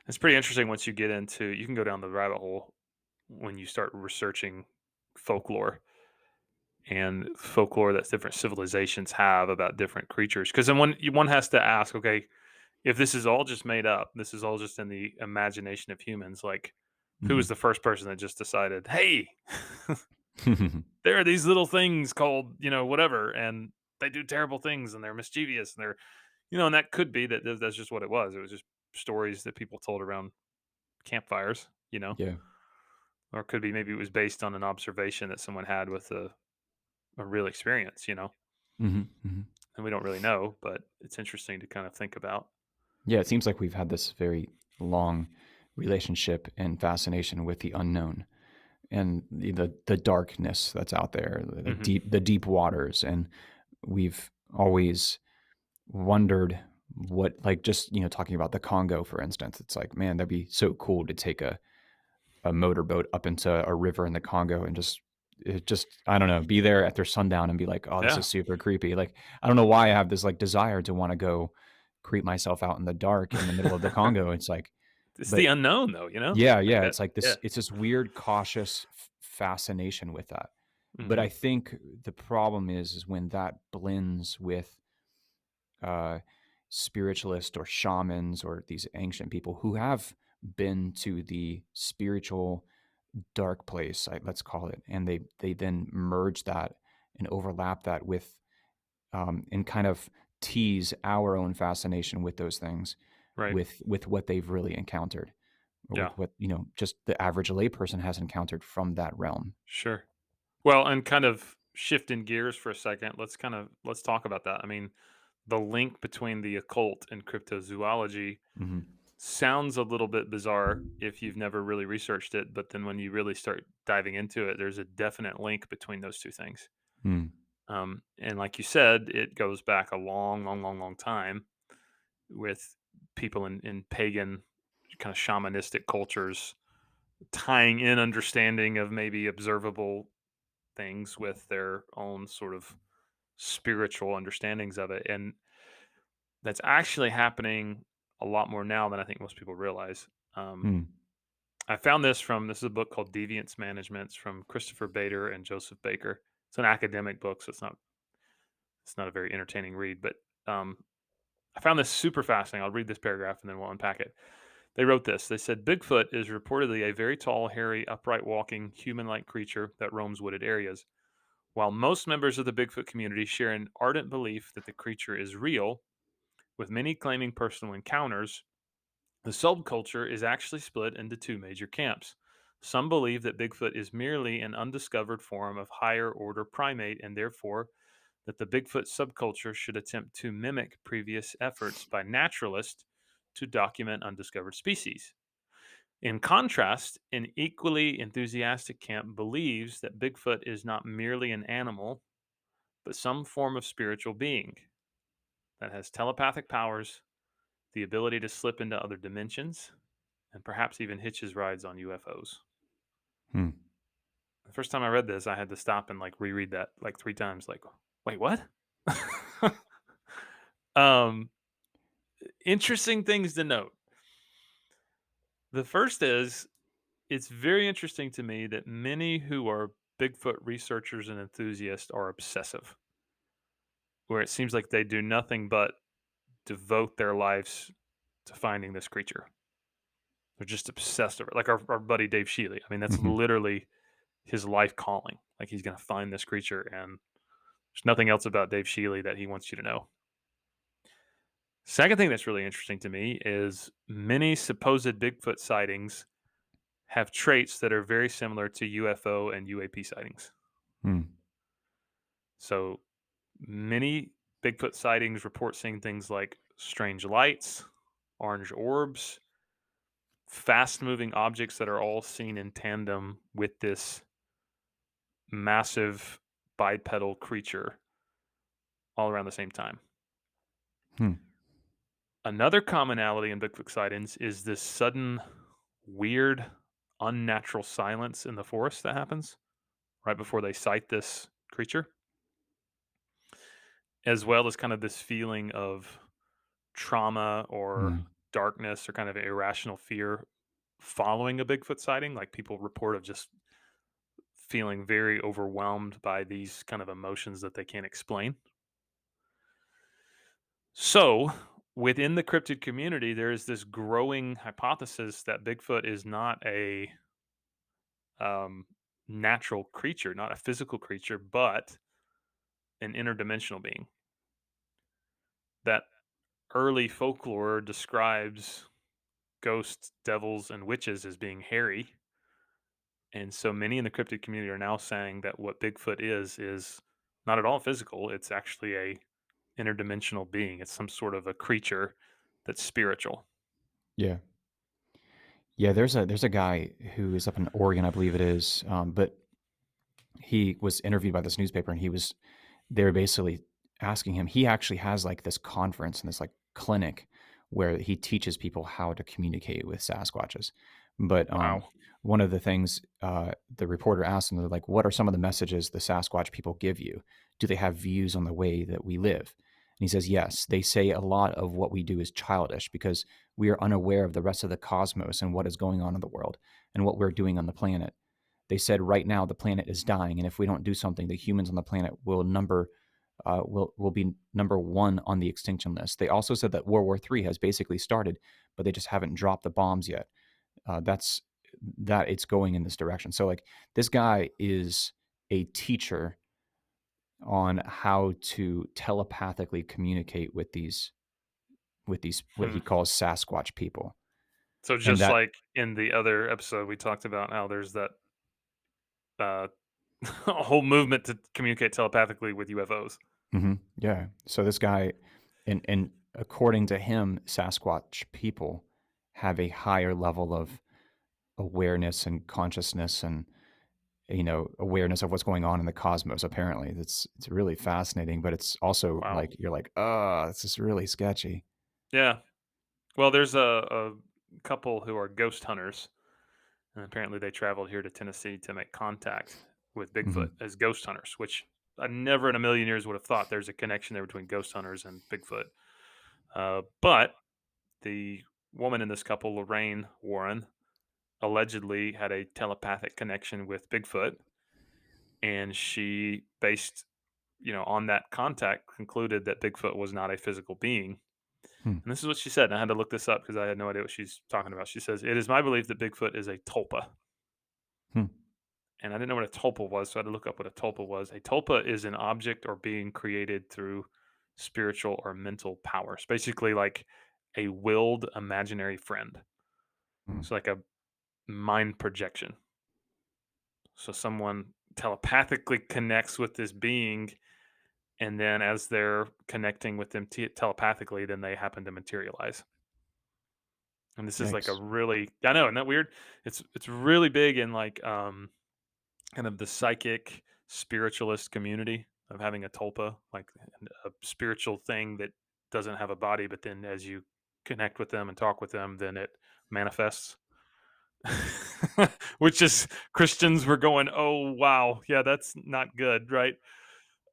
It's pretty interesting once you get into, you can go down the rabbit hole when you start researching folklore and folklore that different civilizations have about different creatures. Because then one has to ask, okay, if this is all just made up, this is all just in the imagination of humans, like, who was Mhm. the first person that just decided, hey, there are these little things called, whatever, and they do terrible things and they're mischievous and they're, and that could be that that's just what it was. It was just stories that people told around campfires, Yeah. or it could be maybe it was based on an observation that someone had with a real experience, Mhm, mhm. and we don't really know, but it's interesting to kind of think about. Yeah, it seems like we've had this very long relationship and fascination with the unknown and the darkness that's out there, the Hmm. deep waters, and we've always wondered what, like, just talking about the Congo, for instance. It's like, man, that'd be so cool to take a motorboat up into a river in the Congo and just I don't know, be there after sundown and be like, "Oh, this Yeah, is super creepy." Like, I don't know why I have this like desire to want to go creep myself out in the dark in the middle of the Congo. It's like, it's the but unknown, though. yeah, Like yeah, that. it's like Yeah. this weird cautious fascination with that. But Hmm. I think the problem is when that blends with uh spiritualists or shamans or these ancient people who have been to the spiritual dark place, let's call it, and they then merge that and overlap that with and kind of tease our own fascination with those things, Right. with what they've really encountered, or Yeah. with what just the average layperson has encountered from that realm. Sure. Well, and kind of shifting gears for a second, let's talk about that. I mean, the link between the occult and cryptozoology Hmm. sounds a little bit bizarre if you've never really researched it, but then when you really start diving into it, there's a definite link between those two things. Mm. And like you said, it goes back a long, long, long, long time with people in pagan, kind of shamanistic cultures tying in understanding of maybe observable things with their own sort of spiritual understandings of it. And that's actually happening a lot more now than I think most people realize. Um, Mm. I found this is a book called Deviance Management. It's from Christopher Bader and Joseph Baker. It's an academic book, so it's not a very entertaining read, but um, I found this super fascinating. I'll read this paragraph and then we'll unpack it. They wrote this. They said Bigfoot is reportedly a very tall, hairy, upright walking, human like creature that roams wooded areas. While most members of the Bigfoot community share an ardent belief that the creature is real, with many claiming personal encounters, the subculture is actually split into two major camps. Some believe that Bigfoot is merely an undiscovered form of higher order primate and therefore that the Bigfoot subculture should attempt to mimic previous efforts by naturalists to document undiscovered species. In contrast, an equally enthusiastic camp believes that Bigfoot is not merely an animal, but some form of spiritual being that has telepathic powers the ability to slip into other dimensions, and perhaps even hitches rides on UFOs. Hmm. The first time I read this, I had to stop and like reread that like 3 times. Like, wait, what? um, Interesting things to note. The first is it's very interesting to me that many who are Bigfoot researchers and enthusiasts are obsessive, where it seems like they do nothing but devote their lives to finding this creature. They're just obsessed over it. Like our buddy Dave Shealy. I mean, that's Hmm. literally his life calling. Like he's going to find this creature, and there's nothing else about Dave Shealy that he wants you to know. Second thing that's really interesting to me is many supposed Bigfoot sightings have traits that are very similar to UFO and UAP sightings. Hmm. So many Bigfoot sightings report seeing things like strange lights, orange orbs, fast moving objects that are all seen in tandem with this massive bipedal creature all around the same time. Hmm. Another commonality in Bigfoot sightings is this sudden, weird, unnatural silence in the forest that happens right before they sight this creature, as well as kind of this feeling of trauma or Hmm. darkness or kind of irrational fear following a Bigfoot sighting. Like people report of just feeling very overwhelmed by these kind of emotions that they can't explain. So, within the cryptid community, there is this growing hypothesis that Bigfoot is not a um, natural creature, not a physical creature, but an interdimensional being. That early folklore describes ghosts, devils, and witches as being hairy. And so many in the cryptid community are now saying that what Bigfoot is not at all physical. It's actually a interdimensional being. It's some sort of a creature that's spiritual. Yeah. Yeah. There's a guy who is up in Oregon, I believe it is. But he was interviewed by this newspaper, and they were basically asking him. He actually has like this conference and this like clinic where he teaches people how to communicate with Sasquatches. But Wow. one of the things the reporter asked him, they're like, "What are some of the messages the Sasquatch people give you? Do they have views on the way that we live?" And he says, "Yes, they say a lot of what we do is childish because we are unaware of the rest of the cosmos and what is going on in the world and what we're doing on the planet. They said right now the planet is dying, and if we don't do something, the humans on the planet will be number one on the extinction list." They also said that World War III has basically started, but they just haven't dropped the bombs yet. That's that it's going in this direction. So like this guy is a teacher on how to telepathically communicate with these what Hmm. he calls Sasquatch people, So and just that like in the other episode, we talked about how there's that uh, a whole movement to communicate telepathically with UFOs. yeah. So this guy, and according to him, Sasquatch people have a higher level of awareness and consciousness and awareness of what's going on in the cosmos. Apparently, it's really fascinating, but it's also Wow. like you're like, oh, this is really sketchy. Yeah. Well, there's a couple who are ghost hunters, and apparently they traveled here to Tennessee to make contact with Bigfoot Hmm. as ghost hunters, which I never in a million years would have thought there's a connection there between ghost hunters and Bigfoot. But the woman in this couple, Lorraine Warren, allegedly had a telepathic connection with Bigfoot, and she based on that contact concluded that Bigfoot was not a physical being. Hmm. And this is what she said. And I had to look this up because I had no idea what she's talking about. She says, "It is my belief that Bigfoot is a tulpa." Hmm. And I didn't know what a tulpa was, so I had to look up what a tulpa was. A tulpa is an object or being created through spiritual or mental powers, basically like a willed imaginary friend. Hmm. It's like a mind projection. So someone telepathically connects with this being, and then as they're connecting with them telepathically, then they happen to materialize. And this is like a Yikes. really, I know, isn't that weird? It's really big in like kind of the psychic spiritualist community of having a tulpa, like a spiritual thing that doesn't have a body, but then as you connect with them and talk with them, then it manifests. Which is Christians were going, "Oh, wow. Yeah, that's not good," right?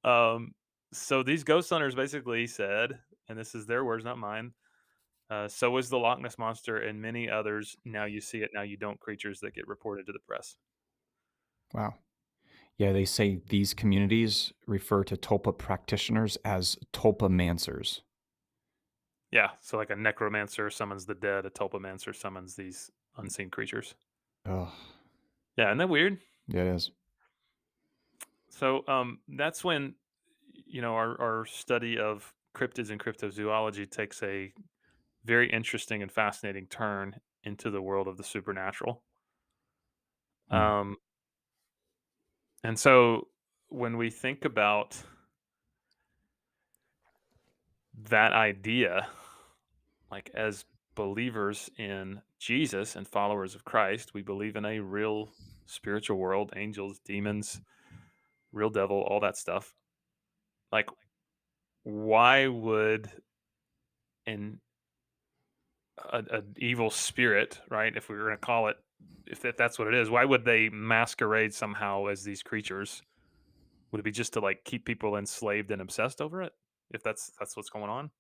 Um, so these ghost hunters basically said, and this is their words, not mine, so is the Loch Ness Monster and many others. Now you see it, now you don't creatures that get reported to the press. Wow. Yeah, they say these communities refer to Tulpa practitioners as Tulpamancers. Yeah, so like a necromancer summons the dead, a tulpamancer summons these unseen creatures. Oh, Yeah, isn't that weird? yeah, it is. So that's when our study of cryptids and cryptozoology takes a very interesting and fascinating turn into the world of the supernatural. Mm, Um, and so when we think about that idea, like as believers in Jesus and followers of Christ, we believe in a real spiritual world, angels, demons, real devil, all that stuff. Like, why would an evil spirit, right? If we were going to call it, if that's what it is, why would they masquerade somehow as these creatures? Would it be just to like keep people enslaved and obsessed over it? If that's what's going on?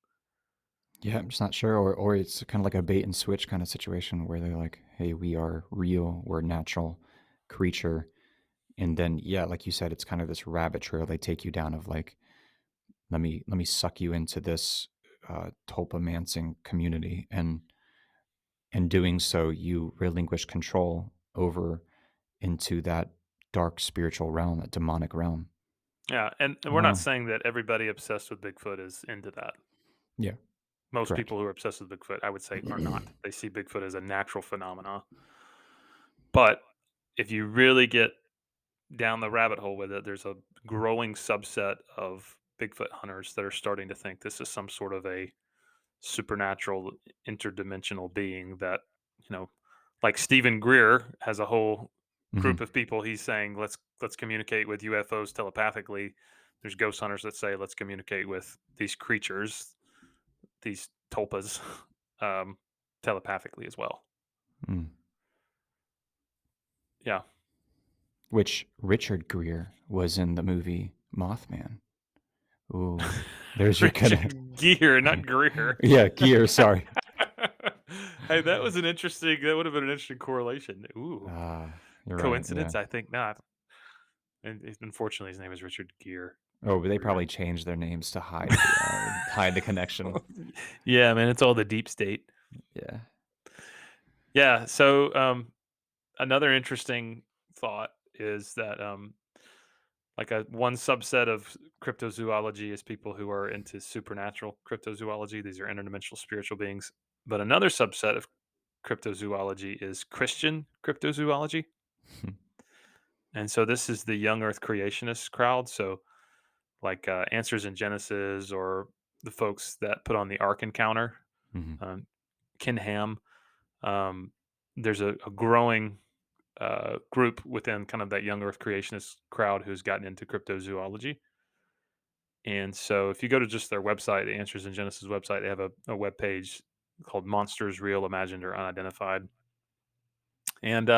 yeah, I'm just not sure, or it's kind of like a bait and switch kind of situation where they're like, "Hey, we are real, we're a natural creature," and then yeah, like you said, it's kind of this rabbit trail they take you down of like, let me suck you into this tulpamancing community, and in doing so, you relinquish control over into that dark spiritual realm, that demonic realm. Yeah, and I we're don't not know. saying that everybody obsessed with Bigfoot is into that. Yeah, Most correct. people who are obsessed with Bigfoot, I would say, are not. They see Bigfoot as a natural phenomena. But if you really get down the rabbit hole with it, there's a growing subset of Bigfoot hunters that are starting to think this is some sort of a supernatural interdimensional being that, you know, like Stephen Greer has a whole group Mhm, of people he's saying let's communicate with UFOs telepathically. There's ghost hunters that say let's communicate with these creatures, these tulpas, um, telepathically as well. mm. Yeah. Which Richard Gere was in the movie Mothman. Ooh, there's your connection. Richard Gere, not Greer. Yeah, Gere, sorry. Hey, that was an interesting. That would have been an interesting correlation. Ooh, You're right, yeah. coincidence? I think not. And unfortunately, his name is Richard Gere. Oh, but they Greer. probably changed their names to hide the connection. Yeah, man, it's all the deep state. Yeah. Yeah. So another interesting thought is that like a one subset of cryptozoology is people who are into supernatural cryptozoology. These are interdimensional spiritual beings. But another subset of cryptozoology is Christian cryptozoology. And so this is the young earth creationist crowd. So like Answers in Genesis or the folks that put on the Ark Encounter, Mhm, um, Ken Ham. Um, there's a growing group within kind of that young earth creationist crowd who's gotten into cryptozoology. And so if you go to just their website, the Answers in Genesis website, they have a web page called Monsters Real, Imagined, or Unidentified. And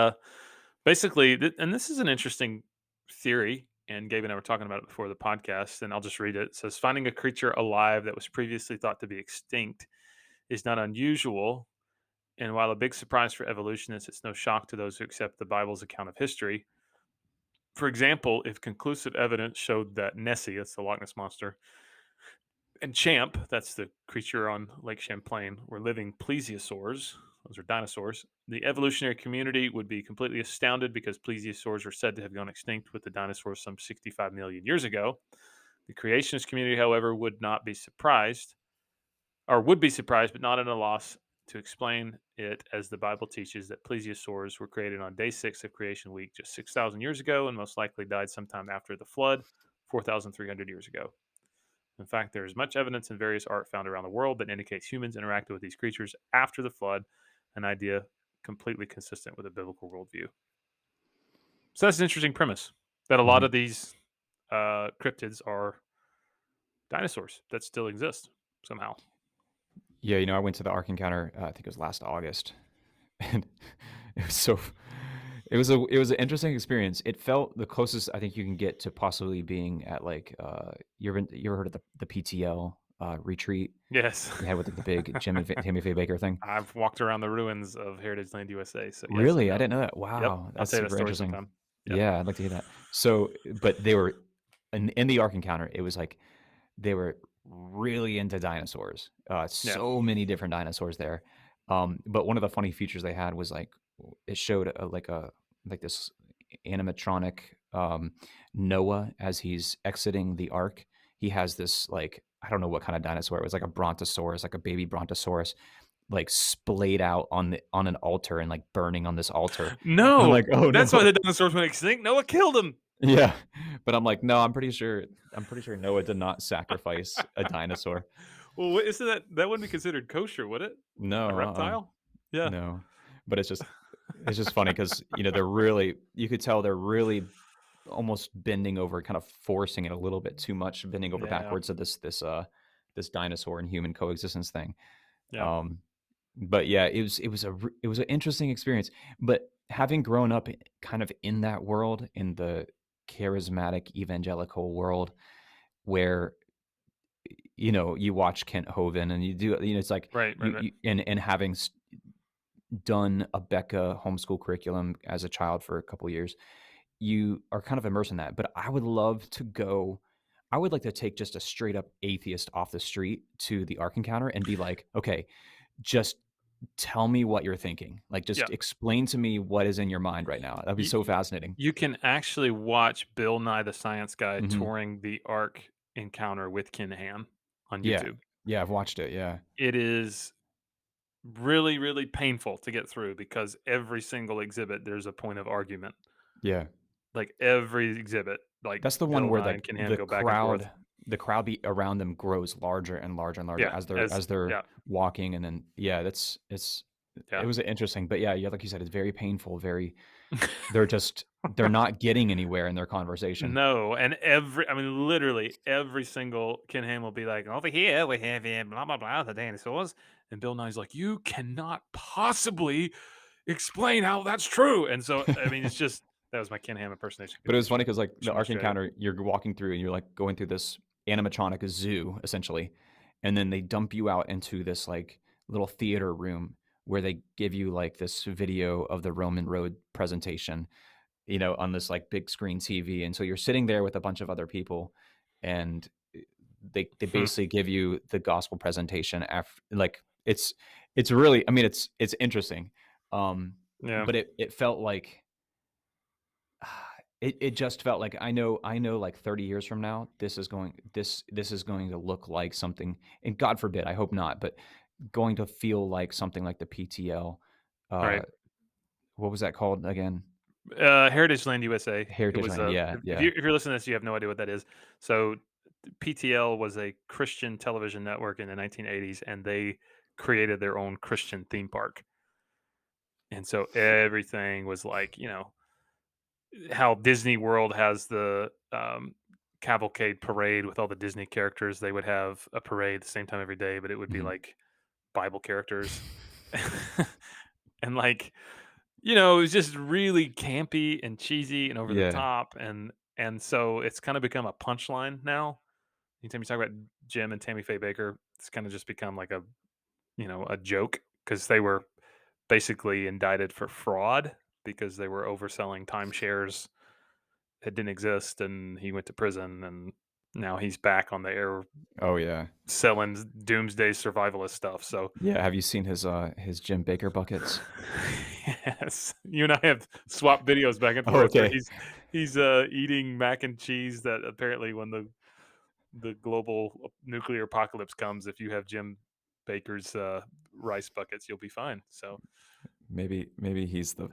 basically, and this is an interesting theory, and Gabe and I were talking about it before the podcast, and I'll just read it. It says, finding a creature alive that was previously thought to be extinct is not unusual. And while a big surprise for evolutionists, it's no shock to those who accept the Bible's account of history. For example, if conclusive evidence showed that Nessie, that's the Loch Ness Monster, and Champ, that's the creature on Lake Champlain, were living plesiosaurs, those are dinosaurs, the evolutionary community would be completely astounded because plesiosaurs are said to have gone extinct with the dinosaurs some 65 million years ago. The creationist community, however, would not be surprised, or would be surprised, but not at a loss to explain it, as the Bible teaches that plesiosaurs were created on day 6 of creation week just 6,000 years ago and most likely died sometime after the flood 4,300 years ago. In fact, there is much evidence in various art found around the world that indicates humans interacted with these creatures after the flood, an idea completely consistent with a biblical worldview. So that's an interesting premise that a lot mhm. of these cryptids are dinosaurs that still exist somehow. Yeah, I went to the Ark Encounter, I think it was last August, and it was so it was an interesting experience. It felt the closest I think you can get to possibly being at, like, you ever heard of the PTL, retreat Yes. they had with, like, the big Jim and Tammy Faye Baker thing? I've walked around the ruins of Heritage Land USA, so yes, I Really? I know. didn't know that. Yep, Wow, I'll that's tell you that super story interesting. sometime. Yep. Yeah, I'd like to hear that. So, but they were in the Ark Encounter, it was like they were really into dinosaurs. Yeah. So many different dinosaurs there. But one of the funny features they had was like it showed like this animatronic Noah as he's exiting the Ark. He has this like I don't know what kind of dinosaur it was, like a brontosaurus, like a baby brontosaurus, like splayed out on an altar and like burning on this altar. I'm No! like, oh That's why no. the dinosaurs went extinct. Noah killed them. Yeah. But I'm like, no, I'm pretty sure Noah did not sacrifice a dinosaur. Well, isn't that wouldn't be considered kosher, would it? A No, reptile? Yeah. no. But it's just funny because they're really you could tell they're really almost bending over, kind of forcing it a little bit too much, bending over Yeah. backwards of this dinosaur and human coexistence thing. Yeah. Um, but yeah, it was an interesting experience. But having grown up kind of in that world, in the charismatic evangelical world, where you watch Kent Hovind and you do it's like Right, right, right. you and having done a Becca homeschool curriculum as a child for a couple years, you are kind of immersed in that. But I would love to go. I would like to take just a straight up atheist off the street to the Ark Encounter and be like, okay, just tell me what you're thinking. Like, Yeah. just explain to me what is in your mind right now. That'd be You so fascinating. you can actually watch Bill Nye the Science Guy Mhm. touring the Ark Encounter with Ken Ham on Yeah. YouTube. Yeah, I've watched it, yeah. It is really, really painful to get through because every single exhibit, there's a point of argument. Yeah. Like, every exhibit, like, That's the one Bill where, Nye like, and Ken Ham go back and forth. the crowd be around them grows larger and larger and larger Yeah, as as they're yeah, walking, and then yeah, it yeah. was interesting, but yeah, like you said, it's very painful, they're not getting anywhere in their conversation. No, and I mean, literally every single Ken Ham will be like, "Over here, we have, blah, blah, blah, the dinosaurs," and Bill Nye's like, "You cannot possibly explain how that's true," and so, I mean, it's just that was my Ken Ham impersonation. But it People was funny because like, the shouldn't Ark show you. Encounter, you're walking through and you're, like, going through this animatronic zoo, essentially, and then they dump you out into this, like, little theater room where they give you, like, this video of the Roman road presentation, on this, like, big screen TV, and so you're sitting there with a bunch of other people, and, they Hmm, basically give you the gospel presentation like, it's really I mean, it's interesting, yeah, but it felt like it just felt like I know like 30 years from now, this is going to look like something, and God forbid, I hope not, but going to feel like something like the PTL, uh, right. what was that called again? Heritage Land USA. It Heritage was Land, a yeah, if yeah. you're listening to this, you have no idea what that is. So, PTL was a Christian television network in the 1980s, and they created their own Christian theme park. And so everything was like, how Disney World has the cavalcade parade with all the Disney characters. They would have a parade at the same time every day, but it would be Mhm. like Bible characters. And like, it was just really campy and cheesy and over the Yeah. top. And so it's kind of become a punchline now. Anytime you talk about Jim and Tammy Faye Baker, it's kind of just become like a joke because they were basically indicted for fraud because they were overselling timeshares that didn't exist, and he went to prison, and now he's back on the air Oh, yeah. selling doomsday survivalist stuff. So, Yeah, have you seen his Jim Baker buckets? yes, you and I have swapped videos back and Oh, forth where okay. he's eating mac and cheese that apparently when the global nuclear apocalypse comes, if you have Jim Baker's rice buckets, you'll be fine. So Maybe he's the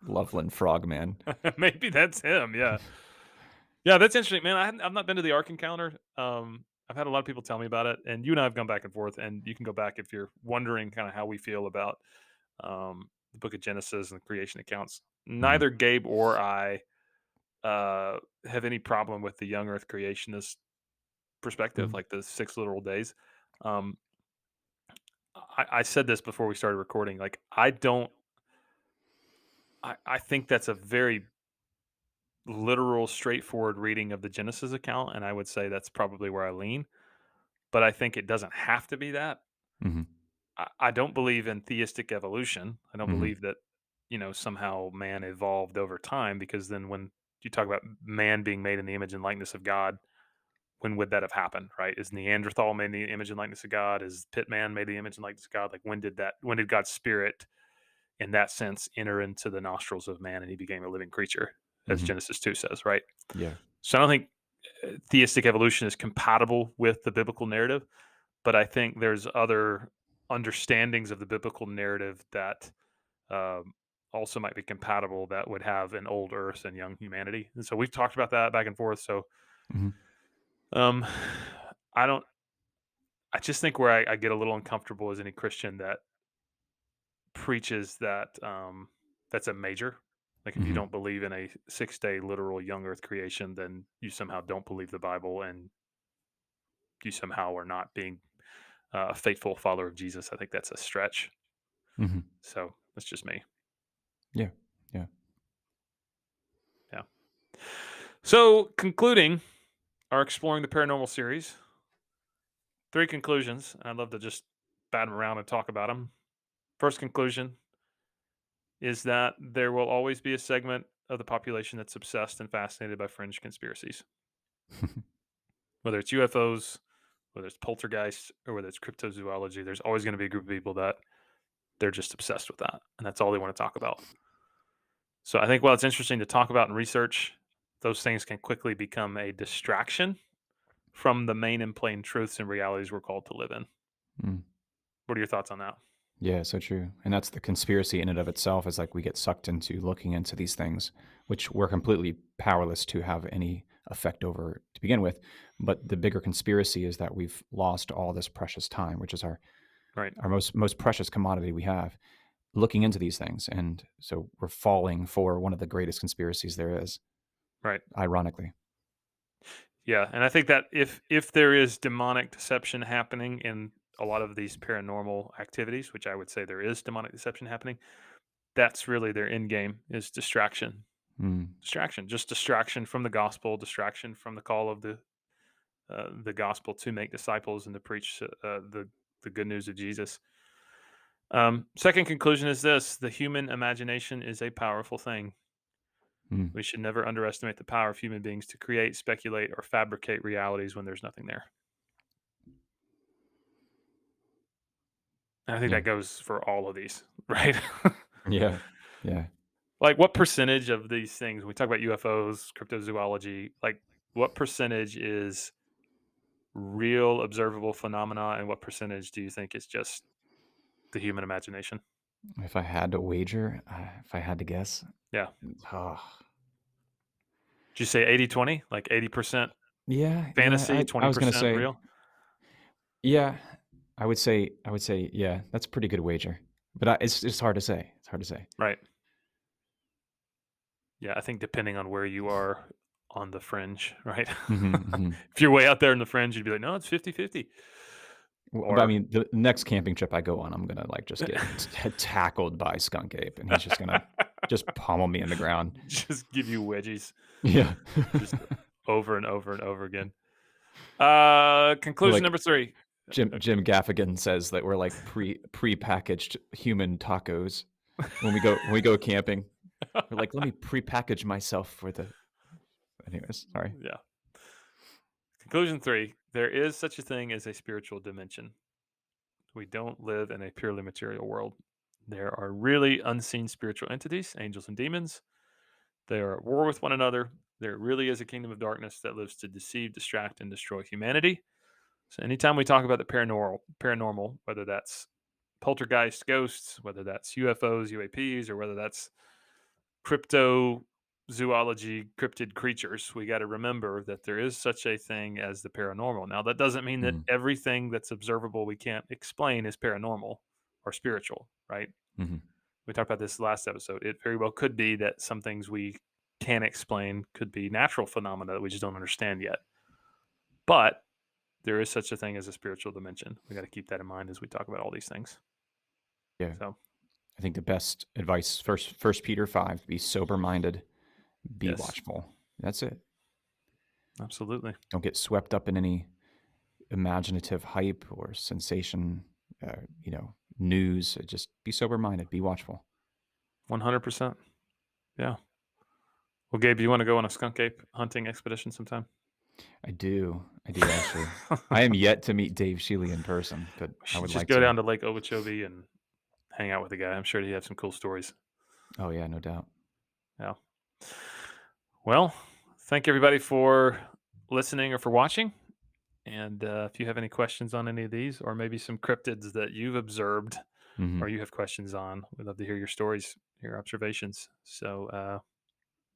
Loveland Frogman. maybe that's him. Yeah. Yeah, that's interesting, man. I've not been to the Ark Encounter. I've had a lot of people tell me about it, and you and I have gone back and forth. And you can go back if you're wondering kind of how we feel about the Book of Genesis and the creation accounts. Mhm, Neither Gabe or I have any problem with the young Earth creationist perspective, mhm. like the 6 literal days. Um, I said this before we started recording. Like, I don't. I think that's a very literal, straightforward reading of the Genesis account, and I would say that's probably where I lean. But I think it doesn't have to be that. Mhm. I don't believe in theistic evolution. I don't Mhm. believe that, somehow man evolved over time, because then when you talk about man being made in the image and likeness of God, when would that have happened, right? Is Neanderthal made in the image and likeness of God? Is Pitman made in the image and likeness of God? Like, when did God's spirit in that sense enter into the nostrils of man and he became a living creature, as Mhm. Genesis 2 says, right? Yeah. So I don't think theistic evolution is compatible with the biblical narrative, but I think there's other understandings of the biblical narrative that um, also might be compatible, that would have an old earth and young humanity. And so we've talked about that back and forth. So Mhm. um, I don't, I just think where I get a little uncomfortable as any Christian that preaches that that's a major. Like, if you Mhm. don't believe in a 6-day literal young earth creation, then you somehow don't believe the Bible, and you somehow are not being a faithful follower of Jesus. I think that's a stretch. Mhm. So that's just me. Yeah. Yeah. Yeah. So concluding our Exploring the Paranormal series, 3 conclusions. I'd love to just bat them around and talk about them. First conclusion is that there will always be a segment of the population that's obsessed and fascinated by fringe conspiracies, whether it's UFOs, whether it's poltergeists, or whether it's cryptozoology. There's always going to be a group of people that they're just obsessed with that, and that's all they want to talk about. So I think while it's interesting to talk about and research, those things can quickly become a distraction from the main and plain truths and realities we're called to live in. Mm. What are your thoughts on that? Yeah, so true. And that's the conspiracy in and of itself is like we get sucked into looking into these things, which we're completely powerless to have any effect over to begin with. But the bigger conspiracy is that we've lost all this precious time, which is Right, our most precious commodity we have, looking into these things. And so we're falling for one of the greatest conspiracies there is, right. ironically. Yeah, and I think that if there is demonic deception happening in a lot of these paranormal activities, which I would say there is demonic deception happening, that's really their end game, is distraction. Mm, Distraction, just distraction from the gospel, distraction from the call of the gospel to make disciples and to preach the good news of Jesus. Second conclusion is this: the human imagination is a powerful thing. mm. We should never underestimate the power of human beings to create, speculate, or fabricate realities when there's nothing there. And I think Yeah. that goes for all of these, right? Yeah. Yeah. Like, what percentage of these things, when we talk about UFOs, cryptozoology, like, what percentage is real observable phenomena, and what percentage do you think is just the human imagination? If I had to wager, if I had to guess, Yeah. oh, Did you say 80-20? Like 80% yeah, yeah. fantasy, I was gonna 20% say, real? yeah. I would say, yeah. That's a pretty good wager, but it's hard to say. It's hard to say. Right. Yeah, I think depending on where you are on the fringe, right? Hmm. Hmm. If you're way out there in the fringe, you'd be like, "No, it's 50-50." But I Or mean, the next camping trip I go on, I'm gonna like just get tackled by Skunk Ape, and he's just gonna just pummel me in the ground. just give you wedgies Yeah. just over and over and over again. Or Conclusion like number 3. Jim Gaffigan says that we're like pre-packaged human tacos when we go camping. We're like, let me pre-package myself for the. Anyways, sorry. Yeah. Conclusion 3. There is such a thing as a spiritual dimension. We don't live in a purely material world. There are really unseen spiritual entities, angels and demons. They are at war with one another. There really is a kingdom of darkness that lives to deceive, distract, and destroy humanity. So anytime we talk about the paranormal, whether that's poltergeist, ghosts, whether that's UFOs, UAPs, or whether that's cryptozoology, cryptid creatures, we got to remember that there is such a thing as the paranormal. Now, that doesn't mean that Mm, everything that's observable we can't explain is paranormal or spiritual, right? mhm, We talked about this last episode. It very well could be that some things we can explain could be natural phenomena that we just don't understand yet. But there is such a thing as a spiritual dimension. We got to keep that in mind as we talk about all these things. Yeah. So, I think the best advice, First Peter 5, be sober-minded, be yes, watchful. That's it. absolutely. Don't get swept up in any imaginative hype or sensation, news. Just be sober-minded, be watchful. 100%. Yeah. Well, Gabe, you want to go on a skunk ape hunting expedition sometime? I do actually. I am yet to meet Dave Shealy in person, but We I should would just like go to. down to Lake Okeechobee and hang out with the guy. I'm sure he'd have some cool stories. Oh yeah, no doubt. Yeah. Well, thank everybody for listening or for watching. And if you have any questions on any of these, or maybe some cryptids that you've observed, Hmm. or you have questions on, we'd love to hear your stories, your observations. So,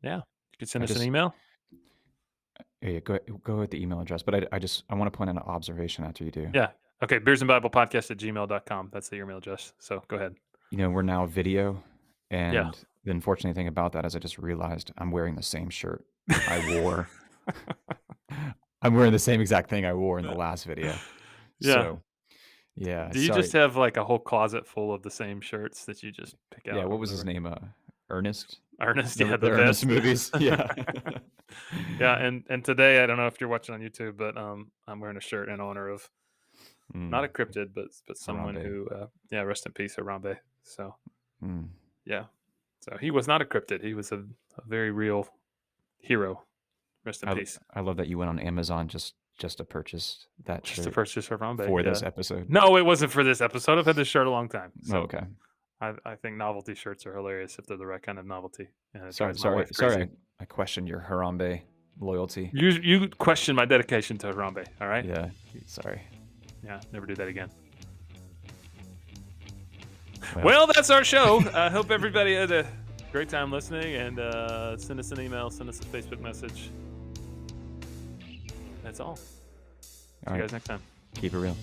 yeah, you can send I us an just email. Yeah, go with the email address, but I want to point out an observation after you do. Yeah. Okay. Beersandbiblepodcast@gmail.com. That's the email address. So go ahead. We're now video, Yeah. and the unfortunate thing about that is I just realized I'm wearing the same shirt I wore. I'm wearing the same exact thing I wore in the last video. Yeah. So yeah, Do you just sorry. have like a whole closet full of the same shirts that you just pick Yeah, out or what was his whatever? name? Ernest. Ernest, Remember yeah, the the Ernest vest. movies? Yeah. Yeah, and today I don't know if you're watching on YouTube, but I'm wearing a shirt in honor of not a Mm, cryptid, but someone Harambe. who yeah, rest in peace, Harambe. So Mm. yeah, so he was not a cryptid. He was a very real hero. Rest in I peace. I love that you went on Amazon just to purchase that Just to shirt purchase Harambe. for Yeah. this episode. No, it wasn't for this episode. I've had this shirt a long time. Oh, So okay. I think novelty shirts are hilarious if they're the right kind of novelty, and it Sorry, drives my sorry, wife sorry. crazy. I questioned your Harambe loyalty. You question my dedication to Harambe, all right? Yeah, sorry. Yeah, never do that again. Well, Well, that's our show. I hope everybody had a great time listening, and send us an email, send us a Facebook message. That's all. See all you right. guys next time. Keep it real.